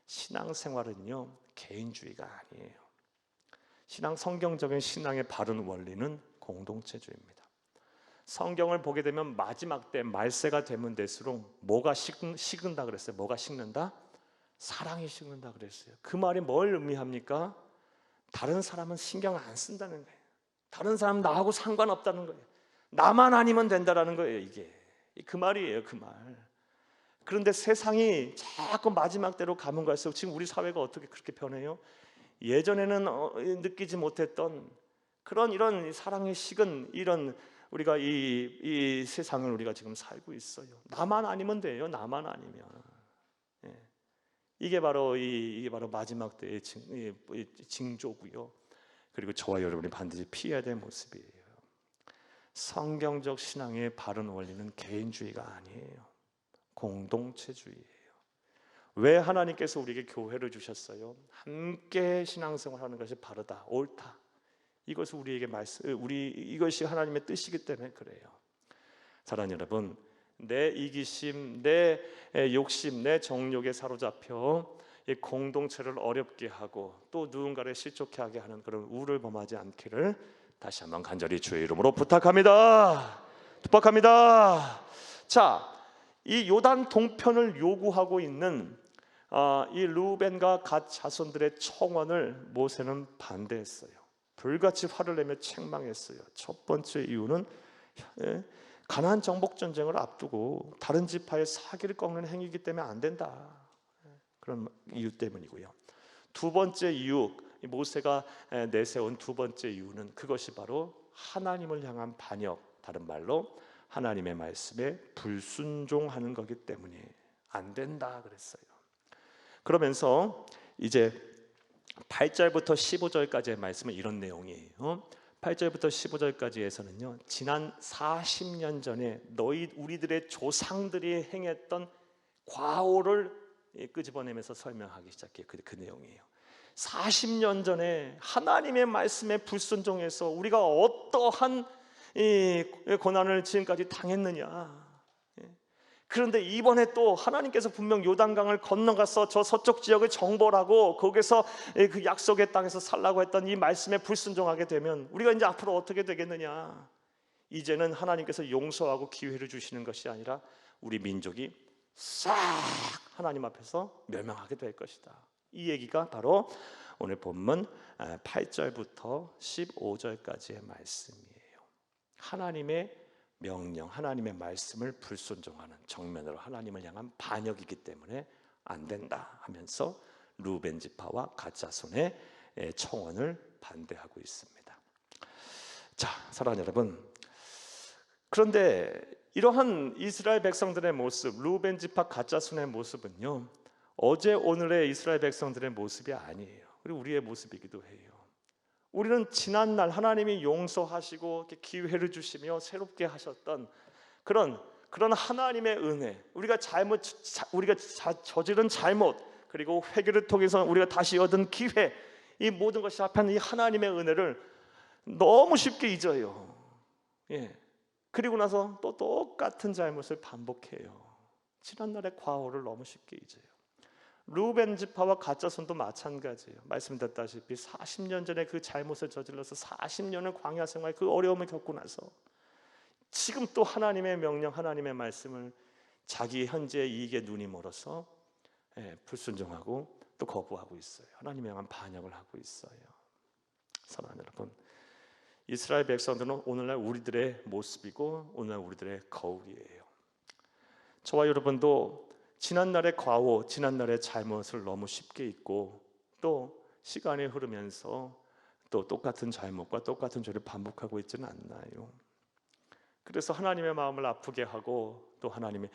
신앙생활은요 개인주의가 아니에요. 성경적인 신앙의 바른 원리는 공동체주의입니다. 성경을 보게 되면 마지막 때 말세가 되면 될수록 뭐가 식은다 그랬어요? 뭐가 식는다? 사랑이 식는다 그랬어요. 그 말이 뭘 의미합니까? 다른 사람은 신경 안 쓴다는 거예요. 다른 사람 나하고 상관없다는 거예요. 나만 아니면 된다라는 거예요. 이게 그 말이에요. 그 말. 그런데 세상이 자꾸 마지막 때로 가면 갈수록 지금 우리 사회가 어떻게 그렇게 변해요? 예전에는 느끼지 못했던 그런 이런 사랑의 식은 이런 우리가 이 세상을 우리가 지금 살고 있어요. 나만 아니면 돼요. 나만 아니면. 이게 바로 마지막 때의 징조고요. 그리고 저와 여러분이 반드시 피해야 될 모습이에요. 성경적 신앙의 바른 원리는 개인주의가 아니에요. 공동체주의예요. 왜 하나님께서 우리에게 교회를 주셨어요? 함께 신앙생활하는 것이 바르다, 옳다. 이것을 우리에게 이것이 하나님의 뜻이기 때문에 그래요. 사랑하는 여러분, 내 이기심, 내 욕심, 내 정욕에 사로잡혀 이 공동체를 어렵게 하고 또 누군가를 실족하게 하는 그런 우를 범하지 않기를 다시 한번 간절히 주의 이름으로 부탁합니다. 자, 이 요단 동편을 요구하고 있는 이 르우벤과 갓 자손들의 청원을 모세는 반대했어요. 불같이 화를 내며 책망했어요. 첫 번째 이유는 가나안 정복 전쟁을 앞두고 다른 지파의 사기를 꺾는 행위이기 때문에 안 된다. 그런 이유 때문이고요. 두 번째 이유, 모세가 내세운 두 번째 이유는 그것이 바로 하나님을 향한 반역, 다른 말로 하나님의 말씀에 불순종하는 거기 때문에 안 된다 그랬어요. 그러면서 이제 8절부터 15절까지의 말씀은 이런 내용이에요. 8절부터 15절까지에서는요, 지난 40년 전에 우리들의 조상들이 행했던 과오를 끄집어내면서 설명하기 시작해요. 그 내용이에요. 40년 전에 하나님의 말씀에 불순종해서 우리가 어떠한 이 고난을 지금까지 당했느냐. 그런데 이번에 또 하나님께서 분명 요단강을 건너가서 저 서쪽 지역을 정벌하고 거기서 그 약속의 땅에서 살라고 했던 이 말씀에 불순종하게 되면 우리가 이제 앞으로 어떻게 되겠느냐. 이제는 하나님께서 용서하고 기회를 주시는 것이 아니라 우리 민족이 싹 하나님 앞에서 멸망하게 될 것이다. 이 얘기가 바로 오늘 본문 8절부터 15절까지의 말씀이에요. 하나님의 명령, 하나님의 말씀을 불순종하는 정면으로 하나님을 향한 반역이기 때문에 안 된다 하면서 루벤 지파와 갓 자손의 청원을 반대하고 있습니다. 자, 사랑하는 여러분, 그런데 이러한 이스라엘 백성들의 모습, 루벤 지파 갓 자손의 모습은요, 어제 오늘의 이스라엘 백성들의 모습이 아니에요. 그리고 우리의 모습이기도 해요. 우리는 지난날 하나님이 용서하시고 기회를 주시며 새롭게 하셨던 그런 하나님의 은혜, 우리가 저지른 잘못, 그리고 회개를 통해서 우리가 다시 얻은 기회, 이 모든 것이 합한 이 하나님의 은혜를 너무 쉽게 잊어요. 그리고 나서 또 똑같은 잘못을 반복해요. 지난날의 과오를 너무 쉽게 잊어요. 루벤 지파와 가짜손도 마찬가지예요. 말씀드렸다시피 40년 전에 그 잘못을 저질러서 40년을 광야 생활 그 어려움을 겪고 나서 지금 또 하나님의 명령, 하나님의 말씀을 자기 현재의 이익에 눈이 멀어서 불순종하고 또 거부하고 있어요. 하나님에 대한 반역을 하고 있어요. 사랑하는 여러분, 이스라엘 백성들은 오늘날 우리들의 모습이고 오늘날 우리들의 거울이에요. 저와 여러분도 지난날의 과오, 지난날의 잘못을 너무 쉽게 잊고 또 시간이 흐르면서 또 똑같은 잘못과 똑같은 죄를 반복하고 있지는 않나요? 그래서 하나님의 마음을 아프게 하고 또 하나님의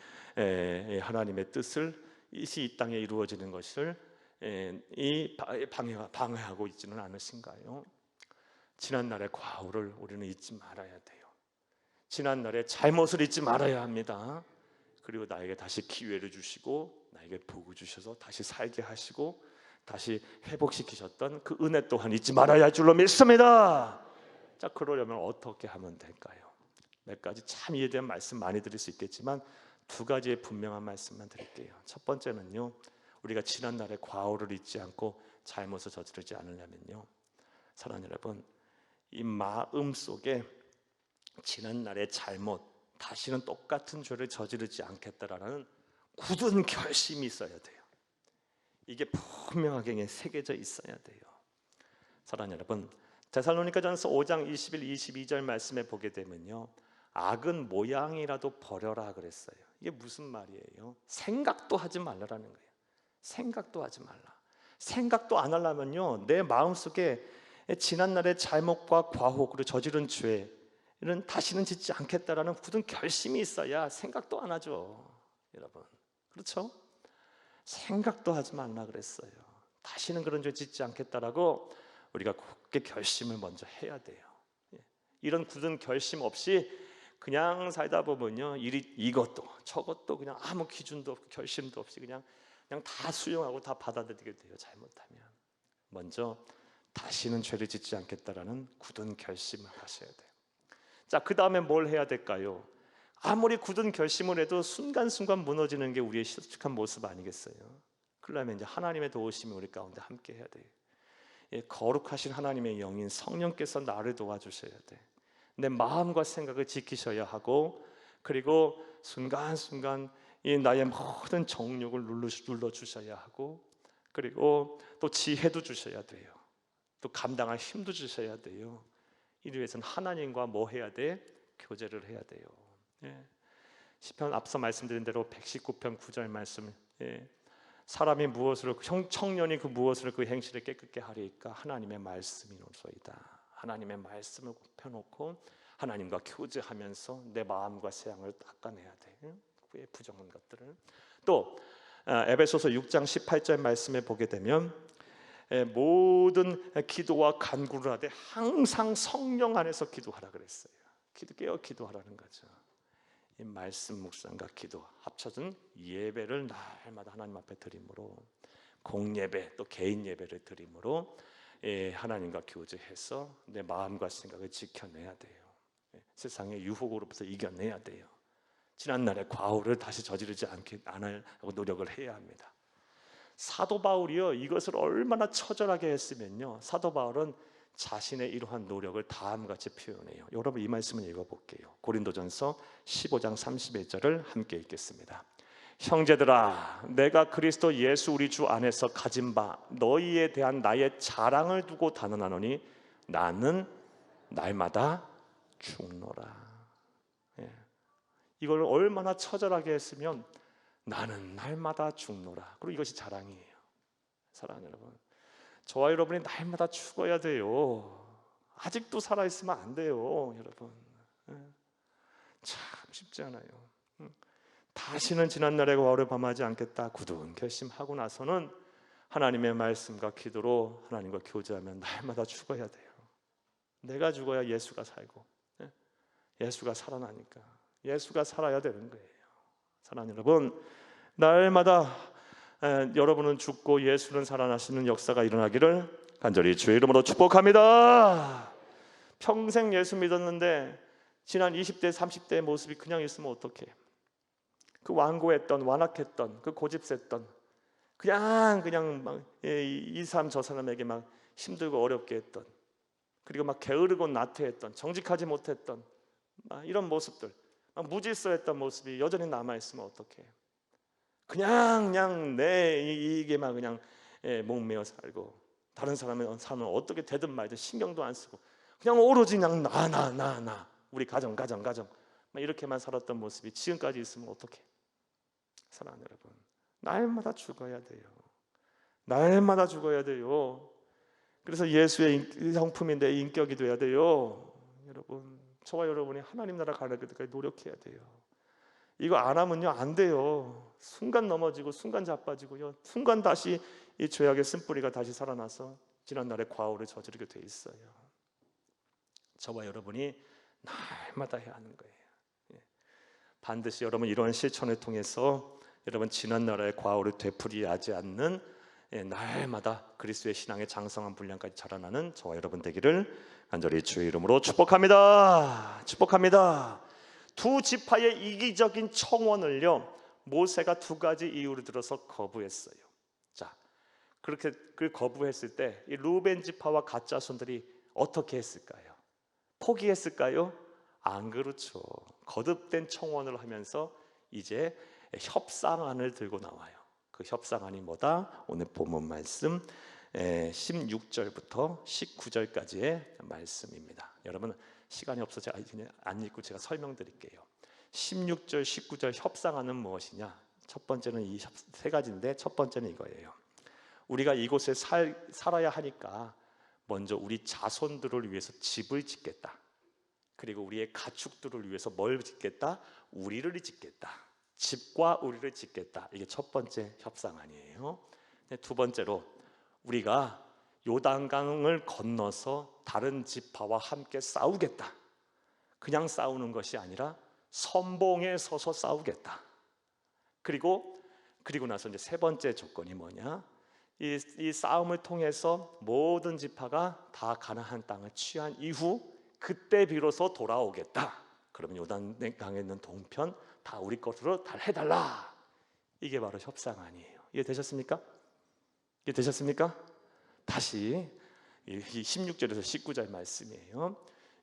뜻을 이 땅에 이루어지는 것을 방해하고 있지는 않으신가요? 지난날의 과오를 우리는 잊지 말아야 돼요. 지난날의 잘못을 잊지 말아야 합니다. 그리고 나에게 다시 기회를 주시고 나에게 복을 주셔서 다시 살게 하시고 다시 회복시키셨던 그 은혜 또한 잊지 말아야 할 줄로 믿습니다. 자, 그러려면 어떻게 하면 될까요? 몇 가지 참 이해된 말씀 많이 드릴 수 있겠지만 두 가지의 분명한 말씀만 드릴게요. 첫 번째는요, 우리가 지난날의 과오를 잊지 않고 잘못을 저지르지 않으려면요, 사랑하는 여러분, 이 마음 속에 지난날의 잘못, 다시는 똑같은 죄를 저지르지 않겠다라는 굳은 결심이 있어야 돼요. 이게 분명하게 새겨져 있어야 돼요. 사랑하는 여러분, 데살로니가전서 5장 21, 22절 말씀에 보게 되면요, 악은 모양이라도 버려라 그랬어요. 이게 무슨 말이에요? 생각도 하지 말라라는 거예요. 생각도 하지 말라. 생각도 안 하려면요, 내 마음속에 지난날의 잘못과 과호 그리고 저지른 죄는 다시는 짓지 않겠다라는 굳은 결심이 있어야 생각도 안 하죠. 여러분, 그렇죠? 생각도 하지 말라 그랬어요. 다시는 그런 죄 짓지 않겠다라고 우리가 굳게 결심을 먼저 해야 돼요. 이런 굳은 결심 없이 그냥 살다 보면요, 이것도 저것도 그냥 아무 기준도 없고 결심도 없이 그냥 다 수용하고 다 받아들이게 돼요. 잘못하면 먼저 다시는 죄를 짓지 않겠다라는 굳은 결심을 하셔야 돼요. 자, 그 다음에 뭘 해야 될까요? 아무리 굳은 결심을 해도 순간순간 무너지는 게 우리의 실직한 모습 아니겠어요? 그러려면 이제 하나님의 도우심이 우리 가운데 함께 해야 돼요. 거룩하신 하나님의 영인 성령께서 나를 도와주셔야 돼. 내 마음과 생각을 지키셔야 하고, 그리고 순간순간 이 나의 모든 정욕을 눌러주셔야 하고, 그리고 또 지혜도 주셔야 돼요. 또 감당할 힘도 주셔야 돼요. 이를 위해서는 하나님과 뭐 해야 돼? 교제를 해야 돼요. 시편 앞서 말씀드린 대로 119편 9절 말씀, 사람이 무엇으로 청년이 그 무엇으로 그 행실을 깨끗게 하리까? 하나님의 말씀이로소이다. 하나님의 말씀을 펴놓고 하나님과 교제하면서 내 마음과 세상을 닦아내야 돼. 그의 부정한 것들을. 또 에베소서 6장 18절 말씀에 보게 되면 모든 기도와 간구를 하되 항상 성령 안에서 기도하라 그랬어요. 깨어 기도하라는 거죠. 이 말씀 묵상과 기도 합쳐진 예배를 날마다 하나님 앞에 드림으로, 공예배 또 개인 예배를 드림으로 하나님과 교제해서 내 마음과 생각을 지켜내야 돼요. 세상의 유혹으로부터 이겨내야 돼요. 지난날의 과오를 다시 저지르지 않으려고 노력을 해야 합니다. 사도 바울이요, 이것을 얼마나 처절하게 했으면요, 사도 바울은 자신의 이러한 노력을 다음같이 표현해요. 여러분, 이 말씀을 읽어볼게요. 고린도전서 15장 31절을 함께 읽겠습니다. 형제들아, 내가 그리스도 예수 우리 주 안에서 가진 바 너희에 대한 나의 자랑을 두고 단언하노니 나는 날마다 죽노라. 이걸 얼마나 처절하게 했으면 나는 날마다 죽노라. 그리고 이것이 자랑이에요. 사랑하는 여러분, 저와 여러분이 날마다 죽어야 돼요. 아직도 살아있으면 안 돼요, 여러분. 참 쉽지 않아요. 다시는 지난날의 과오를 범하지 않겠다 굳은 결심하고 나서는 하나님의 말씀과 기도로 하나님과 교제하면 날마다 죽어야 돼요. 내가 죽어야 예수가 살고, 예수가 살아나니까 예수가 살아야 되는 거예요. 사랑하는 여러분, 날마다 여러분은 죽고 예수는 살아나시는 역사가 일어나기를 간절히 주의 이름으로 축복합니다. 평생 예수 믿었는데 지난 20대 30대의 모습이 그냥 있으면 어떡해? 그 완고했던, 완악했던, 그 고집셌던, 그냥 막 이 사람 저 사람에게 막 힘들고 어렵게 했던, 그리고 막 게으르고 나태했던, 정직하지 못했던 막 이런 모습들, 막 무질서했던 모습이 여전히 남아 있으면 어떡해? 그냥 이게 막 그냥 목매어 살고, 다른 사람은 어떻게 되든 말든 신경도 안 쓰고 그냥 오로지 그냥 나 우리 가정 막 이렇게만 살았던 모습이 지금까지 있으면 어떡해? 사랑하는 여러분, 날마다 죽어야 돼요. 날마다 죽어야 돼요. 그래서 예수의 성품인데 인격이 돼야 돼요. 여러분, 저와 여러분이 하나님 나라 가는 데까지 노력해야 돼요. 이거 안 하면요 안 돼요. 순간 넘어지고 순간 자빠지고요, 순간 다시 이 죄악의 쓴뿌리가 다시 살아나서 지난날의 과오를 저지르게 돼 있어요. 저와 여러분이 날마다 해야 하는 거예요. 반드시 여러분 이런 실천을 통해서 여러분 지난날의 과오를 되풀이하지 않는 날마다 그리스도의 신앙의 장성한 분량까지 자라나는 저와 여러분 되기를 간절히 주의 이름으로 축복합니다. 축복합니다. 두 지파의 이기적인 청원을요 모세가 두 가지 이유를 들어서 거부했어요. 자, 그렇게 그 거부했을 때 이 루벤 지파와 갓 자손들이 어떻게 했을까요? 포기했을까요? 안 그렇죠. 거듭된 청원을 하면서 이제 협상안을 들고 나와요. 그 협상안이 뭐다? 오늘 본문 말씀 16절부터 19절까지의 말씀입니다. 여러분 시간이 없어서 그냥 안 읽고 제가 설명드릴게요. 16절, 19절 협상안은 무엇이냐? 첫 번째는 이 세 가지인데 첫 번째는 이거예요. 우리가 이곳에 살아야 하니까 먼저 우리 자손들을 위해서 집을 짓겠다. 그리고 우리의 가축들을 위해서 뭘 짓겠다? 우리를 짓겠다. 집과 우리를 짓겠다. 이게 첫 번째 협상안이에요. 두 번째로 우리가 요단강을 건너서 다른 지파와 함께 싸우겠다. 그냥 싸우는 것이 아니라 선봉에 서서 싸우겠다. 그리고 나서 이제 세 번째 조건이 뭐냐? 이 싸움을 통해서 모든 지파가 다 가나안 땅을 취한 이후 그때 비로소 돌아오겠다. 그러면 요단강에 있는 동편 다 우리 것으로 다 해달라. 이게 바로 협상안이에요. 이해되셨습니까? 이해되셨습니까? 다시 이 16절에서 19절 말씀이에요.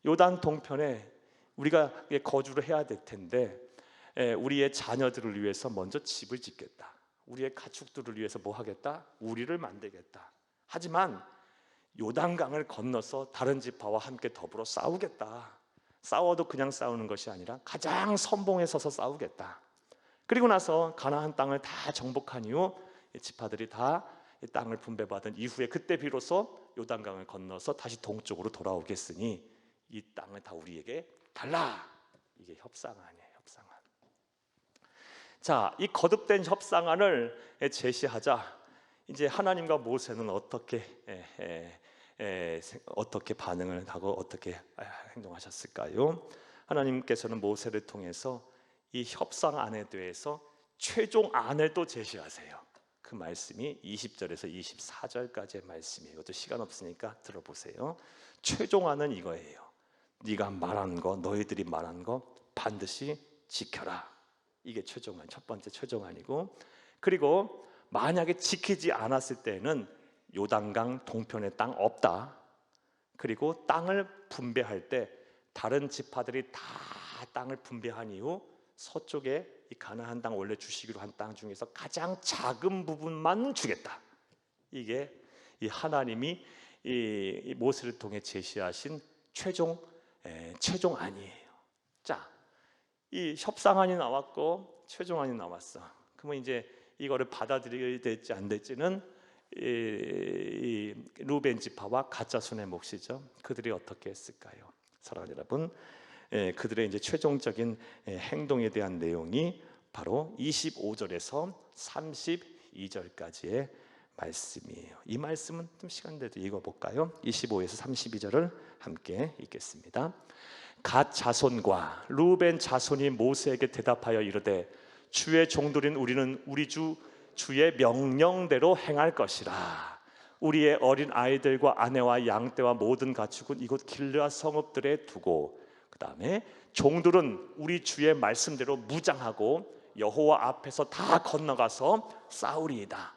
요단 동편에 우리가 거주를 해야 될 텐데 우리의 자녀들을 위해서 먼저 집을 짓겠다. 우리의 가축들을 위해서 뭐 하겠다? 우리를 만들겠다. 하지만 요단강을 건너서 다른 지파와 함께 더불어 싸우겠다. 싸워도 그냥 싸우는 것이 아니라 가장 선봉에 서서 싸우겠다. 그리고 나서 가나안 땅을 다 정복한 이후 지파들이 다 이 땅을 분배받은 이후에 그때 비로소 요단강을 건너서 다시 동쪽으로 돌아오겠으니 이 땅을 다 우리에게 달라. 이게 협상안이에요. 협상안. 자, 이 거듭된 협상안을 제시하자 이제 하나님과 모세는 어떻게 반응을 하고 어떻게 행동하셨을까요? 하나님께서는 모세를 통해서 이 협상안에 대해서 최종안을 또 제시하세요. 그 말씀이 20절에서 24절까지의 말씀이에요. 이것도 시간 없으니까 들어보세요. 최종안은 이거예요. 네가 말한 거, 너희들이 말한 거 반드시 지켜라. 이게 최종안, 첫 번째 최종안이고, 그리고 만약에 지키지 않았을 때는 요단강 동편에 땅 없다. 그리고 땅을 분배할 때 다른 지파들이 다 땅을 분배한 이후 서쪽에 이 가나안 땅 원래 주시기로 한 땅 중에서 가장 작은 부분만 주겠다. 이게 이 하나님이 이 모세를 통해 제시하신 최종안이에요. 자, 이 협상안이 나왔고 최종안이 나왔어. 그러면 이제 이거를 받아들여야 될지 안 될지는 이 루벤 지파와 갓 자손의 몫이죠. 그들이 어떻게 했을까요? 사랑하는 여러분, 그들의 이제 최종적인 행동에 대한 내용이 바로 25절에서 32절까지의 말씀이에요. 이 말씀은 좀 시간 되도 읽어볼까요? 25에서 32절을 함께 읽겠습니다. 갓 자손과 루벤 자손이 모세에게 대답하여 이르되 주의 종들인 우리는 우리 주의 명령대로 행할 것이라. 우리의 어린 아이들과 아내와 양떼와 모든 가축은 이곳 길르앗 성읍들에 두고 그 다음에 종들은 우리 주의 말씀대로 무장하고 여호와 앞에서 다 건너가서 싸우리이다.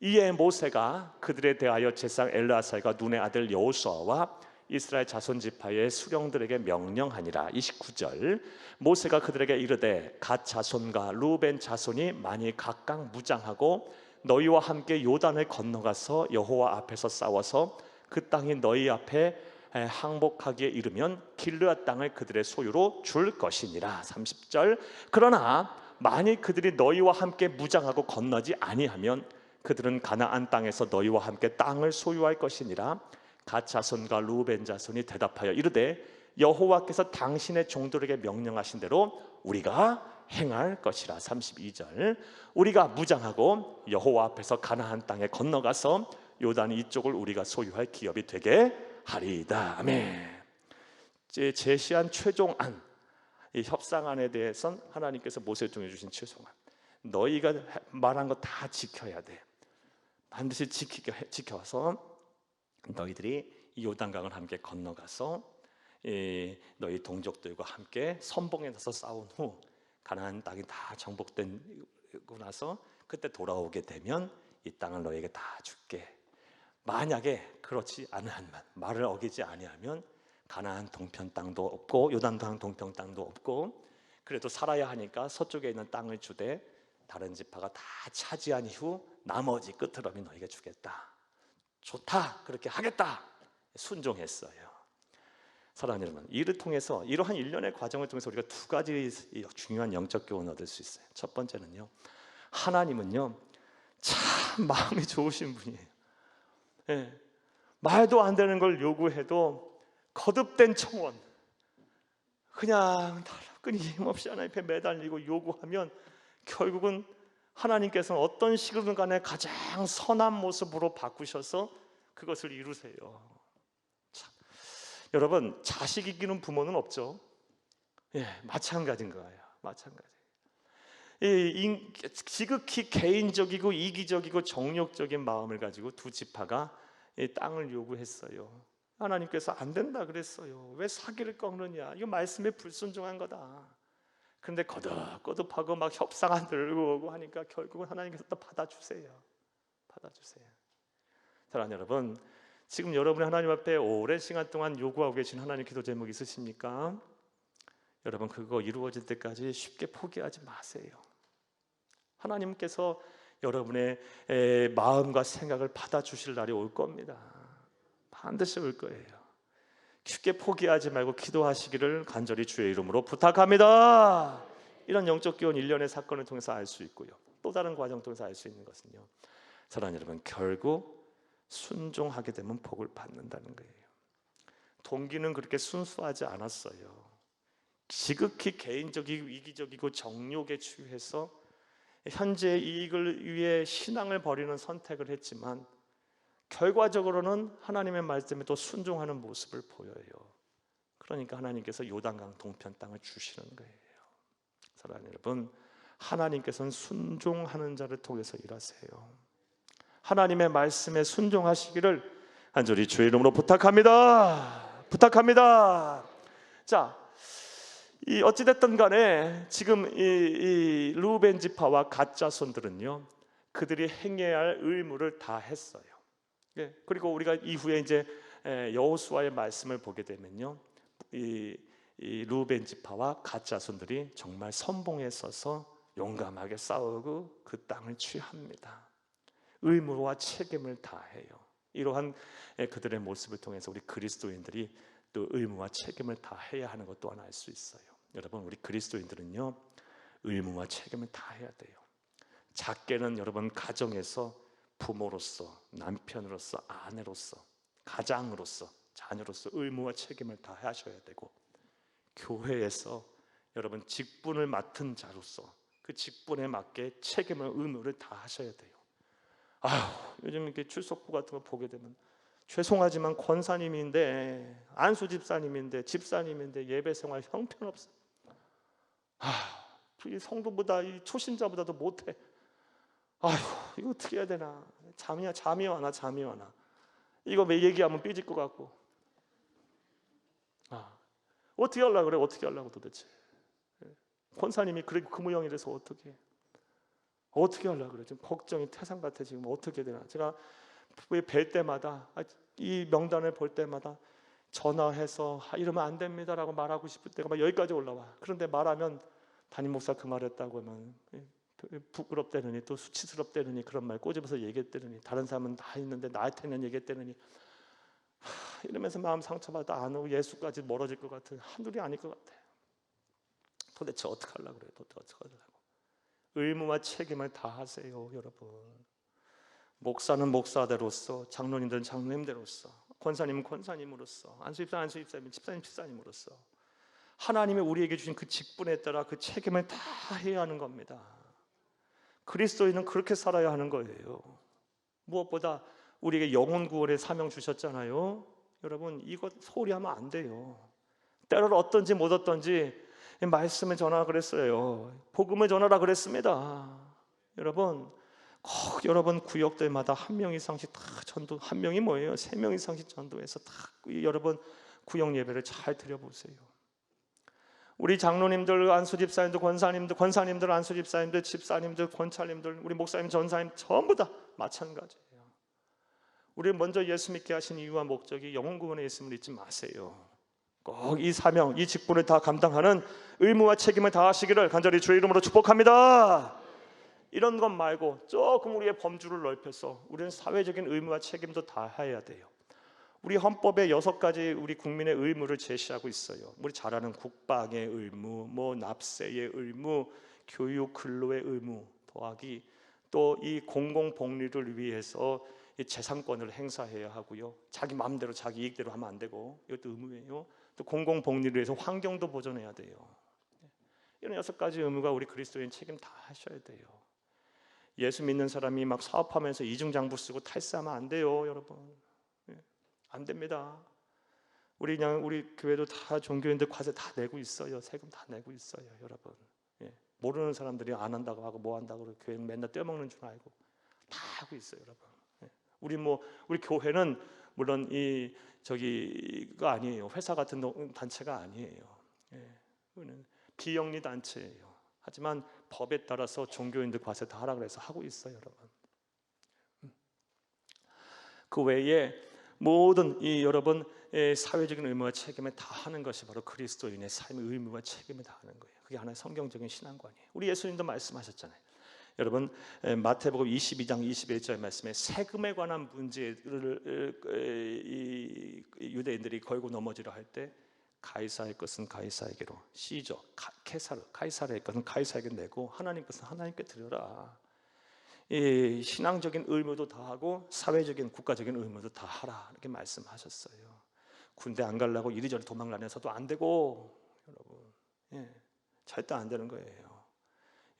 이에 모세가 그들에 대하여 제사장 엘르아살과 눈의 아들 여호수아와 이스라엘 자손 지파의 수령들에게 명령하니라. 29절 모세가 그들에게 이르되 갓 자손과 루벤 자손이 만일 각각 무장하고 너희와 함께 요단을 건너가서 여호와 앞에서 싸워서 그 땅이 너희 앞에 항복하기에 이르면 길르앗 땅을 그들의 소유로 줄 것이니라. 30절 그러나 만일 그들이 너희와 함께 무장하고 건너지 아니하면 그들은 가나안 땅에서 너희와 함께 땅을 소유할 것이니라. 갓 자손과 루벤 자손이 대답하여 이르되 여호와께서 당신의 종들에게 명령하신 대로 우리가 행할 것이라. 32절 우리가 무장하고 여호와 앞에서 가나안 땅에 건너가서 요단 이쪽을 우리가 소유할 기업이 되게 하리이다. 아멘. 제시한 최종안, 이 협상안에 대해서는 하나님께서 모세를 통해 주신 최종안, 너희가 말한 거 다 지켜야 돼. 반드시 지켜서 너희들이 이 요단강을 함께 건너가서 너희 동족들과 함께 선봉에 나서 싸운 후 가나안 땅이 다 정복되고 나서 그때 돌아오게 되면 이 땅을 너희에게 다 줄게. 만약에 그렇지 않은 한만, 말을 어기지 아니하면 가나안 동편 땅도 없고 요단강 동편 땅도 없고, 그래도 살아야 하니까 서쪽에 있는 땅을 주되 다른 지파가 다 차지한 이후 나머지 끝으로는 너희에게 주겠다. 좋다, 그렇게 하겠다. 순종했어요. 사랑하는 여러분, 이를 통해서 이러한 일련의 과정을 통해서 우리가 두 가지 중요한 영적 교훈을 얻을 수 있어요. 첫 번째는요, 하나님은요 참 마음이 좋으신 분이에요. 예, 말도 안 되는 걸 요구해도 거듭된 청원, 그냥 끊임없이 하나님 앞에 매달리고 요구하면 결국은 하나님께서는 어떤 식으로든 간에 가장 선한 모습으로 바꾸셔서 그것을 이루세요. 참, 여러분, 자식 이기는 부모는 없죠. 예, 마찬가지인 거예요. 마찬가지. 지극히 개인적이고 이기적이고 정욕적인 마음을 가지고 두 지파가 이 땅을 요구했어요. 하나님께서 안 된다 그랬어요. 왜 사기를 꺾느냐? 이거 말씀에 불순종한 거다. 그런데 거듭하고 막 협상안 들고 오고 하니까 결국은 하나님께서 또 받아주세요. 받아주세요. 사랑하는 여러분, 지금 여러분이 하나님 앞에 오랜 시간 동안 요구하고 계신 하나님 기도 제목 있으십니까? 여러분, 그거 이루어질 때까지 쉽게 포기하지 마세요. 하나님께서 여러분의 마음과 생각을 받아주실 날이 올 겁니다. 반드시 올 거예요. 쉽게 포기하지 말고 기도하시기를 간절히 주의 이름으로 부탁합니다. 이런 영적 교훈 일련의 사건을 통해서 알 수 있고요, 또 다른 과정 통해서 알 수 있는 것은요, 사랑하는 여러분, 결국 순종하게 되면 복을 받는다는 거예요. 동기는 그렇게 순수하지 않았어요. 지극히 개인적이고 이기적이고 정욕에 취해서 현재의 이익을 위해 신앙을 버리는 선택을 했지만 결과적으로는 하나님의 말씀에 또 순종하는 모습을 보여요. 그러니까 하나님께서 요단강 동편 땅을 주시는 거예요. 사랑하는 여러분, 하나님께서는 순종하는 자를 통해서 일하세요. 하나님의 말씀에 순종하시기를 간절히 주의 이름으로 부탁합니다. 부탁합니다. 자, 이 어찌됐든 간에 지금 이 루벤 지파와 갓 자손들은요, 그들이 행해야 할 의무를 다 했어요. 예, 그리고 우리가 이후에 이제 여호수아의 말씀을 보게 되면요, 이 루벤 지파와 갓 자손들이 정말 선봉에 서서 용감하게 싸우고 그 땅을 취합니다. 의무와 책임을 다해요. 이러한 그들의 모습을 통해서 우리 그리스도인들이 또 의무와 책임을 다해야 하는 것 또한 알 수 있어요. 여러분, 우리 그리스도인들은요, 의무와 책임을 다해야 돼요. 작게는 여러분, 가정에서 부모로서, 남편으로서, 아내로서, 가장으로서, 자녀로서 의무와 책임을 다하셔야 되고, 교회에서 여러분 직분을 맡은 자로서 그 직분에 맞게 책임을, 의무를 다하셔야 돼요. 요즘 이렇게 출석부 같은 거 보게 되면 죄송하지만 권사님인데, 안수 집사님인데, 집사님인데 예배 생활 형편없어. 이 성도보다, 이 초신자보다도 못해. 이거 어떻게 해야 되나? 잠이 와나. 이거 왜 얘기하면 삐질 것 같고. 어떻게 하려고 그래? 어떻게 하려고 도대체? 권사님이 그리고 그 모양이라서 어떻게 해? 어떻게 하려고 그래? 지금 걱정이 태산 같아. 지금 어떻게 되나? 제가 뵐 때마다, 이 명단을 볼 때마다 전화해서 이러면 안 됩니다라고 말하고 싶을 때가 막 여기까지 올라와. 그런데 말하면 담임 목사 그 말했다고 하면 부끄럽다느니 또 수치스럽다느니 그런 말 꼬집어서 얘기했다느니 다른 사람은 다 있는데 나한테는 얘기했다느니 이러면서 마음 상처받아 안 오고 예수까지 멀어질 것 같은 한둘이 아닐 것 같아. 도대체 어떻게 하려고 그래요? 도대체 어떻게 하려고? 의무와 책임을 다 하세요, 여러분. 목사는 목사대로서, 장로님들은 장로님대로서, 권사님은 권사님으로서, 안수집사는 안수집사님, 집사님 집사님으로서 하나님이 우리에게 주신 그 직분에 따라 그 책임을 다 해야 하는 겁니다. 그리스도인은 그렇게 살아야 하는 거예요. 무엇보다 우리에게 영혼 구원의 사명 주셨잖아요. 여러분, 이것 소홀히 하면 안 돼요. 때를 얻든지 못 얻든지 말씀을 전하라 그랬어요. 복음을 전하라 그랬습니다. 여러분, 꼭 여러분 구역들마다 한 명 이상씩 다 전도, 한 명이 뭐예요? 3명 이상씩 전도해서 다 여러분 구역 예배를 잘 드려보세요. 우리 장로님들, 안수집사님들, 권사님들, 안수집사님들, 집사님들, 권찰님들, 우리 목사님, 전사님 전부 다 마찬가지예요. 우리 먼저 예수 믿게 하신 이유와 목적이 영혼 구원에 있음을 잊지 마세요. 꼭 이 사명, 이 직분을 다 감당하는 의무와 책임을 다하시기를 간절히 주의 이름으로 축복합니다. 이런 것 말고 조금 우리의 범주를 넓혀서 우리는 사회적인 의무와 책임도 다 해야 돼요. 우리 헌법에 6가지 우리 국민의 의무를 제시하고 있어요. 우리 잘 아는 국방의 의무, 납세의 의무, 교육 근로의 의무 더하기 또 이 공공복리를 위해서 이 재산권을 행사해야 하고요. 자기 마음대로 자기 이익대로 하면 안 되고 이것도 의무예요. 또 공공복리를 위해서 환경도 보존해야 돼요. 이런 6가지 의무가 우리 그리스도인 책임 다 하셔야 돼요. 예수 믿는 사람이 막 사업하면서 이중장부 쓰고 탈세하면 안 돼요, 여러분. 안 됩니다. 우리 교회도 다 종교인들 과세 다 내고 있어요. 세금 다 내고 있어요, 여러분. 모르는 사람들이 안 한다고 하고 뭐 한다고 교회 맨날 떼먹는 줄 알고 다 하고 있어요, 여러분. 우리 교회는 물론 저기가 아니에요. 회사 같은 단체가 아니에요. 우리는 비영리 단체예요. 하지만 법에 따라서 종교인들 과세 다 하라 그래서 하고 있어요, 여러분. 그 외에 모든 여러분 사회적인 의무와 책임을 다 하는 것이 바로 그리스도인의 삶의 의무와 책임을 다 하는 거예요. 그게 하나의 성경적인 신앙관이에요. 우리 예수님도 말씀하셨잖아요. 여러분 마태복음 22장 21절 말씀에 세금에 관한 문제를 유대인들이 걸고 넘어지려 할 때 가이사의 것은 가이사에게로, 시저 카이사르의 것은 카이사에게 내고 하나님 것은 하나님께 드려라. 이 신앙적인 의무도 다 하고 사회적인 국가적인 의무도 다 하라 이렇게 말씀하셨어요. 군대 안 가려고 이리저리 도망 다녀서도 안 되고 여러분, 절대 안 되는 거예요.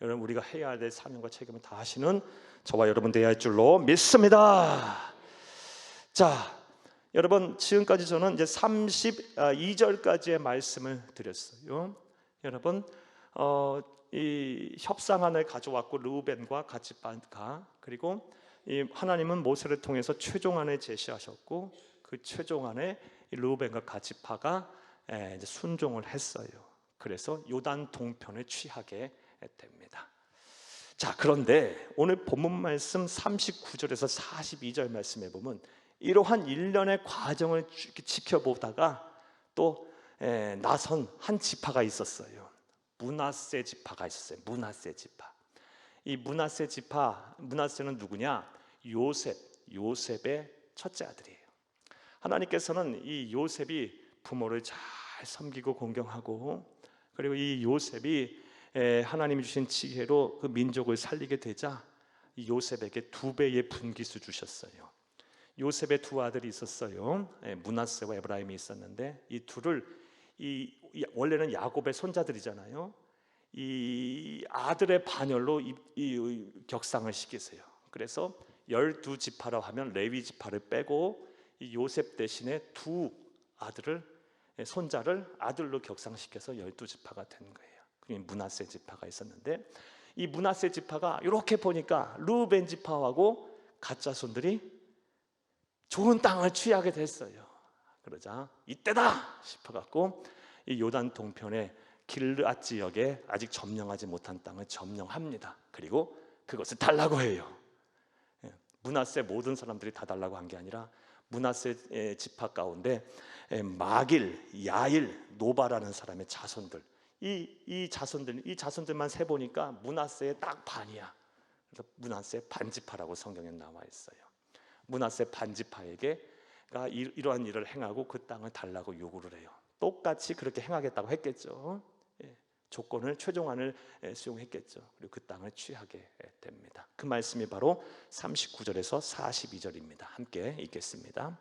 여러분 우리가 해야 될 사명과 책임을 다 하시는 저와 여러분 되어야 할 줄로 믿습니다. 자, 여러분 지금까지 저는 이제 32절까지의 말씀을 드렸어요. 여러분 이 협상안을 가져왔고 르우벤과 갓지파가, 그리고 이 하나님은 모세를 통해서 최종안을 제시하셨고 그 최종안에 르우벤과 갓지파가 이제 순종을 했어요. 그래서 요단 동편을 취하게 됩니다. 자, 그런데 오늘 본문 말씀 39절에서 42절 말씀에 보면 이러한 일련의 과정을 지켜보다가 또 나선 한 지파가 있었어요. 므낫세 지파가 있었어요. 므낫세 지파. 이 므낫세 지파, 므낫세는 누구냐? 요셉의 첫째 아들이에요. 하나님께서는 이 요셉이 부모를 잘 섬기고 공경하고, 그리고 이 요셉이 하나님이 주신 지혜로 그 민족을 살리게 되자 이 요셉에게 2배의 분깃을 주셨어요. 요셉의 2 아들이 있었어요. 므낫세와 에브라임이 있었는데 이 둘을 원래는 야곱의 손자들이잖아요. 이 아들의 반열로 이 격상을 시키세요. 그래서 12지파라고 하면 레위 지파를 빼고 이 요셉 대신에 2 아들을, 손자를 아들로 격상시켜서 12지파가 된 거예요. 므낫세 지파가 있었는데 이 므낫세 지파가 이렇게 보니까 르우벤 지파하고 가짜 손들이 좋은 땅을 취하게 됐어요. 그러자 이때다 싶어갖고 이 요단 동편의 길르앗 지역에 아직 점령하지 못한 땅을 점령합니다. 그리고 그것을 달라고 해요. 므낫세 모든 사람들이 다 달라고 한 게 아니라 므낫세 지파 가운데 마길, 야일, 노바라는 사람의 자손들, 이 자손들만 세 보니까 므낫세의 딱 반이야. 그래서 므낫세 반지파라고 성경에 나와 있어요. 므낫세 반지파에게 이러한 일을 행하고 그 땅을 달라고 요구를 해요. 똑같이 그렇게 행하겠다고 했겠죠. 조건을 최종안을 수용했겠죠. 그리고 그 땅을 취하게 됩니다. 그 말씀이 바로 39절에서 42절입니다. 함께 읽겠습니다.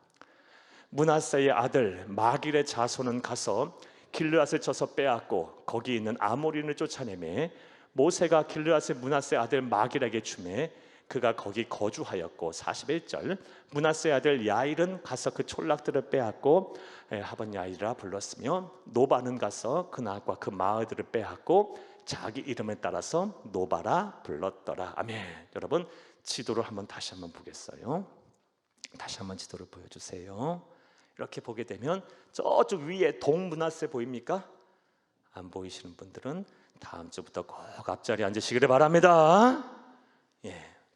므낫세의 아들 마길의 자손은 가서 길르앗을 쳐서 빼앗고 거기 있는 아모리를 쫓아내매 모세가 길르앗의 므낫세 아들 마길에게 주매 그가 거기 거주하였고 41절 므낫세 아들 야일은 가서 그 촌락들을 빼앗고 하번 야일이라 불렀으며 노바는 가서 그 나과 그 마을들을 빼앗고 자기 이름에 따라서 노바라 불렀더라. 아멘. 여러분 지도를 다시 한번 보겠어요. 다시 한번 지도를 보여주세요. 이렇게 보게 되면 저쪽 위에 동므낫세 보입니까? 안 보이시는 분들은 다음 주부터 꼭 앞자리에 앉으시기를 바랍니다.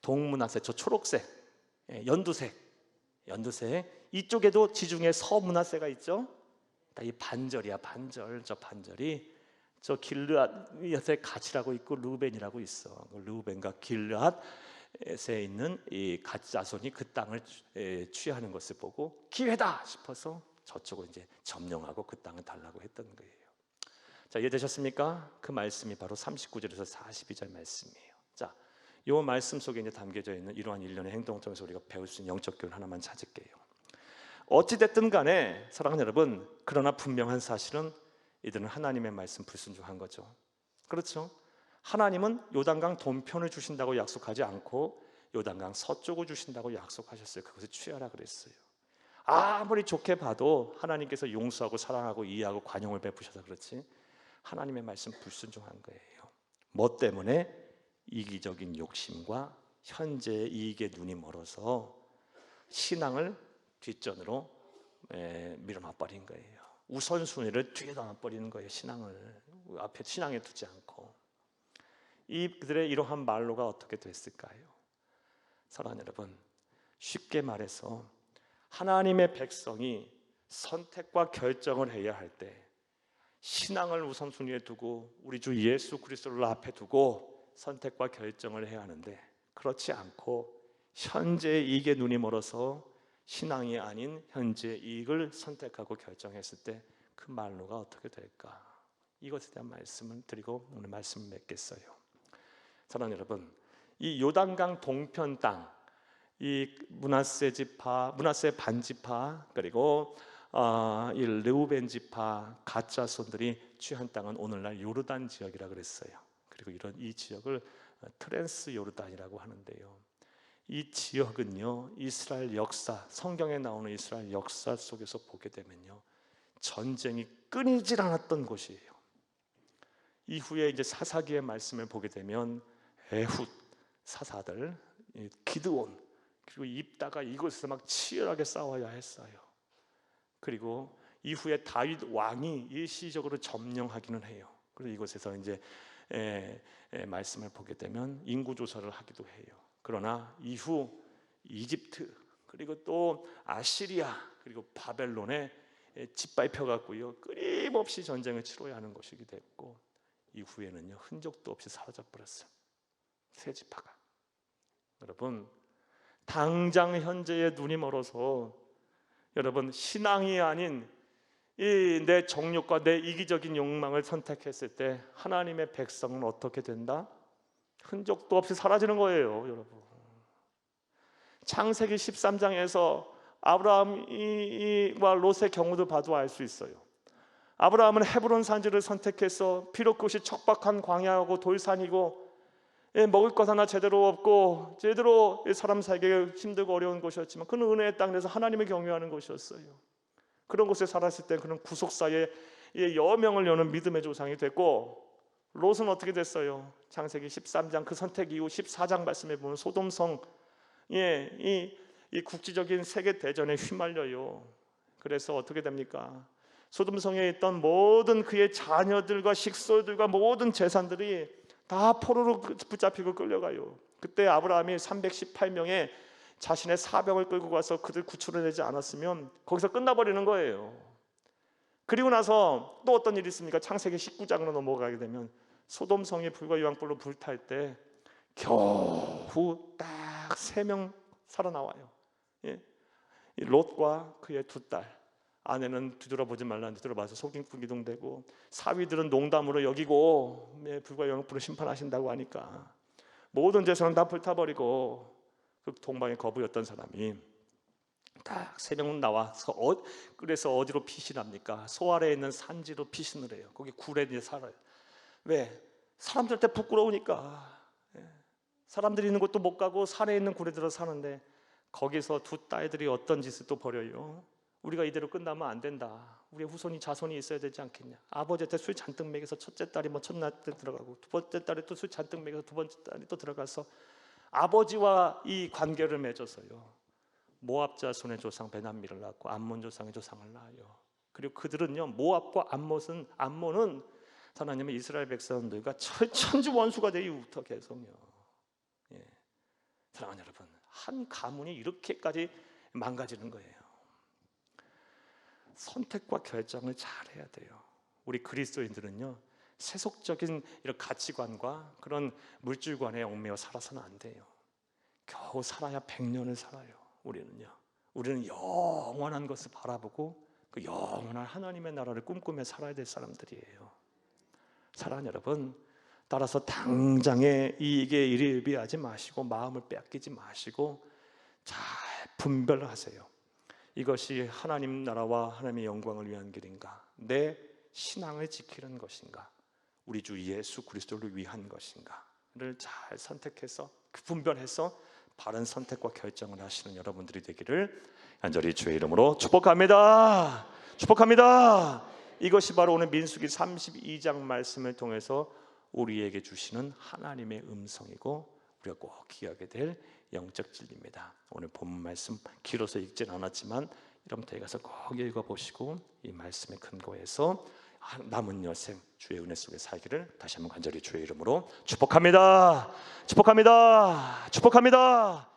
동므낫세, 저 초록색, 연두색 이쪽에도 지중해 서므낫세가 있죠. 이 반절이야, 반절. 저 반절이 저 길르앗의 가치라고 있고 루벤이라고 있어. 루벤과 길르앗에 있는 이 갓 자손이 그 땅을 취하는 것을 보고 기회다 싶어서 저쪽을 이제 점령하고 그 땅을 달라고 했던 거예요. 자, 이해되셨습니까? 그 말씀이 바로 39절에서 42절 말씀이에요. 자, 이 말씀 속에 이제 담겨져 있는 이러한 일련의 행동을 통해서 우리가 배울 수 있는 영적 교훈 하나만 찾을게요. 어찌 됐든 간에 사랑하는 여러분, 그러나 분명한 사실은 이들은 하나님의 말씀 불순종한 거죠. 그렇죠? 하나님은 요단강 동편을 주신다고 약속하지 않고 요단강 서쪽을 주신다고 약속하셨어요. 그것을 취하라 그랬어요. 아무리 좋게 봐도 하나님께서 용서하고 사랑하고 이해하고 관용을 베푸셔서 그렇지 하나님의 말씀 불순종한 거예요. 뭐 때문에? 이기적인 욕심과 현재의 이익에 눈이 멀어서 신앙을 뒷전으로 밀어놔버린 거예요. 우선순위를 뒤에 놔버리는 거예요. 신앙을 앞에 신앙에 두지 않고. 그들의 이러한 말로가 어떻게 됐을까요? 사랑하는 여러분, 쉽게 말해서 하나님의 백성이 선택과 결정을 해야 할 때 신앙을 우선순위에 두고 우리 주 예수 그리스도를 앞에 두고 선택과 결정을 해야 하는데 그렇지 않고 현재의 이익에 눈이 멀어서 신앙이 아닌 현재의 이익을 선택하고 결정했을 때 그 말로가 어떻게 될까? 이것에 대한 말씀을 드리고 오늘 말씀을 맺겠어요. 사랑하는 여러분, 이 요단강 동편 땅, 이 므낫세 지파, 므낫세 반지파 그리고 이 르우벤 지파 갓 자손들이 취한 땅은 오늘날 요르단 지역이라 그랬어요. 그리고 이 지역을 트랜스 요르단이라고 하는데요. 이 지역은요, 이스라엘 역사, 성경에 나오는 이스라엘 역사 속에서 보게 되면요, 전쟁이 끊이질 않았던 곳이에요. 이후에 이제 사사기의 말씀을 보게 되면 에훗 사사들, 기드온 그리고 입다가 이곳에서 막 치열하게 싸워야 했어요. 그리고 이후에 다윗 왕이 일시적으로 점령하기는 해요. 그리고 이곳에서 이제 말씀을 보게 되면 인구 조사를 하기도 해요. 그러나 이후 이집트 그리고 또 아시리아 그리고 바벨론에 짓밟혀 갖고요 끊임없이 전쟁을 치러야 하는 것이게 됐고 이후에는요 흔적도 없이 사라져 버렸어요. 세 지파가. 여러분 당장 현재의 눈이 멀어서 여러분 신앙이 아닌 내 정욕과 내 이기적인 욕망을 선택했을 때 하나님의 백성은 어떻게 된다? 흔적도 없이 사라지는 거예요, 여러분. 창세기 13장에서 아브라함과 롯의 경우도 봐도 알 수 있어요. 아브라함은 헤브론 산지를 선택해서 비록 그것이 척박한 광야하고 돌산이고 먹을 것 하나 제대로 없고 제대로 사람 살기 힘들고 어려운 곳이었지만 그는 은혜의 땅에서 하나님을 경외하는 곳이었어요. 그런 곳에 살았을 때 그는 구속사의 여명을 여는 믿음의 조상이 됐고 롯은 어떻게 됐어요? 창세기 13장 그 선택 이후 14장 말씀에 보면 소돔성 이 국지적인 세계 대전에 휘말려요. 그래서 어떻게 됩니까? 소돔성에 있던 모든 그의 자녀들과 식솔들과 모든 재산들이 다 포로로 붙잡히고 끌려가요. 그때 아브라함이 318명의 자신의 사병을 끌고 가서 그들 구출해내지 않았으면 거기서 끝나버리는 거예요. 그리고 나서 또 어떤 일이 있습니까? 창세기 19장으로 넘어가게 되면 소돔성이 불과 유황불로 불탈 때 겨우 딱 3명 살아나와요. 예. 롯과 그의 2딸, 아내는 뒤돌아보지 말라는 뒤돌아봐서 속임기둥되고, 사위들은 농담으로 여기고 불과 유황불로 심판하신다고 하니까 모든 재산은 다 불타버리고, 그 동방의 거부였던 사람이 딱 3명 나와서 그래서 어디로 피신합니까? 소 아래에 있는 산지로 피신을 해요. 거기 굴에 이제 살아요. 왜? 사람들한테 부끄러우니까. 사람들이 있는 곳도 못 가고 산에 있는 굴에 들어 사는데, 거기서 2 딸들이 어떤 짓을 또 벌여요. 우리가 이대로 끝나면 안 된다. 우리의 후손이 자손이 있어야 되지 않겠냐. 아버지한테 술 잔뜩 먹여서 첫째 딸이 첫날 때 들어가고, 2번째 딸이 또 술 잔뜩 먹여서 2번째 딸이 또 들어가서 아버지와 이 관계를 맺어서요, 모압 자손의 조상 베나미를 낳고 암몬 조상의 조상을 낳아요. 그리고 그들은요, 모압과 암몬은 하나님의 이스라엘 백성들과 천지 원수가 된 이후부터 계속요. 예. 사랑하는 여러분, 한 가문이 이렇게까지 망가지는 거예요. 선택과 결정을 잘 해야 돼요. 우리 그리스도인들은요, 세속적인 이런 가치관과 그런 물질관에 얽매여 살아서는 안 돼요. 겨우 살아야 100년을 살아요. 우리는 영원한 것을 바라보고 그 영원한 하나님의 나라를 꿈꾸며 살아야 될 사람들이에요. 사랑하는 여러분, 따라서 당장의 이익에 일희일비하지 마시고 마음을 빼앗기지 마시고 잘 분별하세요. 이것이 하나님 나라와 하나님의 영광을 위한 길인가? 내 신앙을 지키는 것인가? 우리 주 예수 그리스도를 위한 것인가를 잘 선택해서 분별해서 바른 선택과 결정을 하시는 여러분들이 되기를 간절히 주의 이름으로 축복합니다. 축복합니다. 이것이 바로 오늘 민수기 32장 말씀을 통해서 우리에게 주시는 하나님의 음성이고 우리가 꼭 기억하게 될 영적 진리입니다. 오늘 본문 말씀 길어서 읽진 않았지만 여러분들 가서 꼭 읽어보시고 이 말씀에 근거해서 남은 여생 주의 은혜 속에 살기를 다시 한번 간절히 주의 이름으로 축복합니다. 축복합니다. 축복합니다.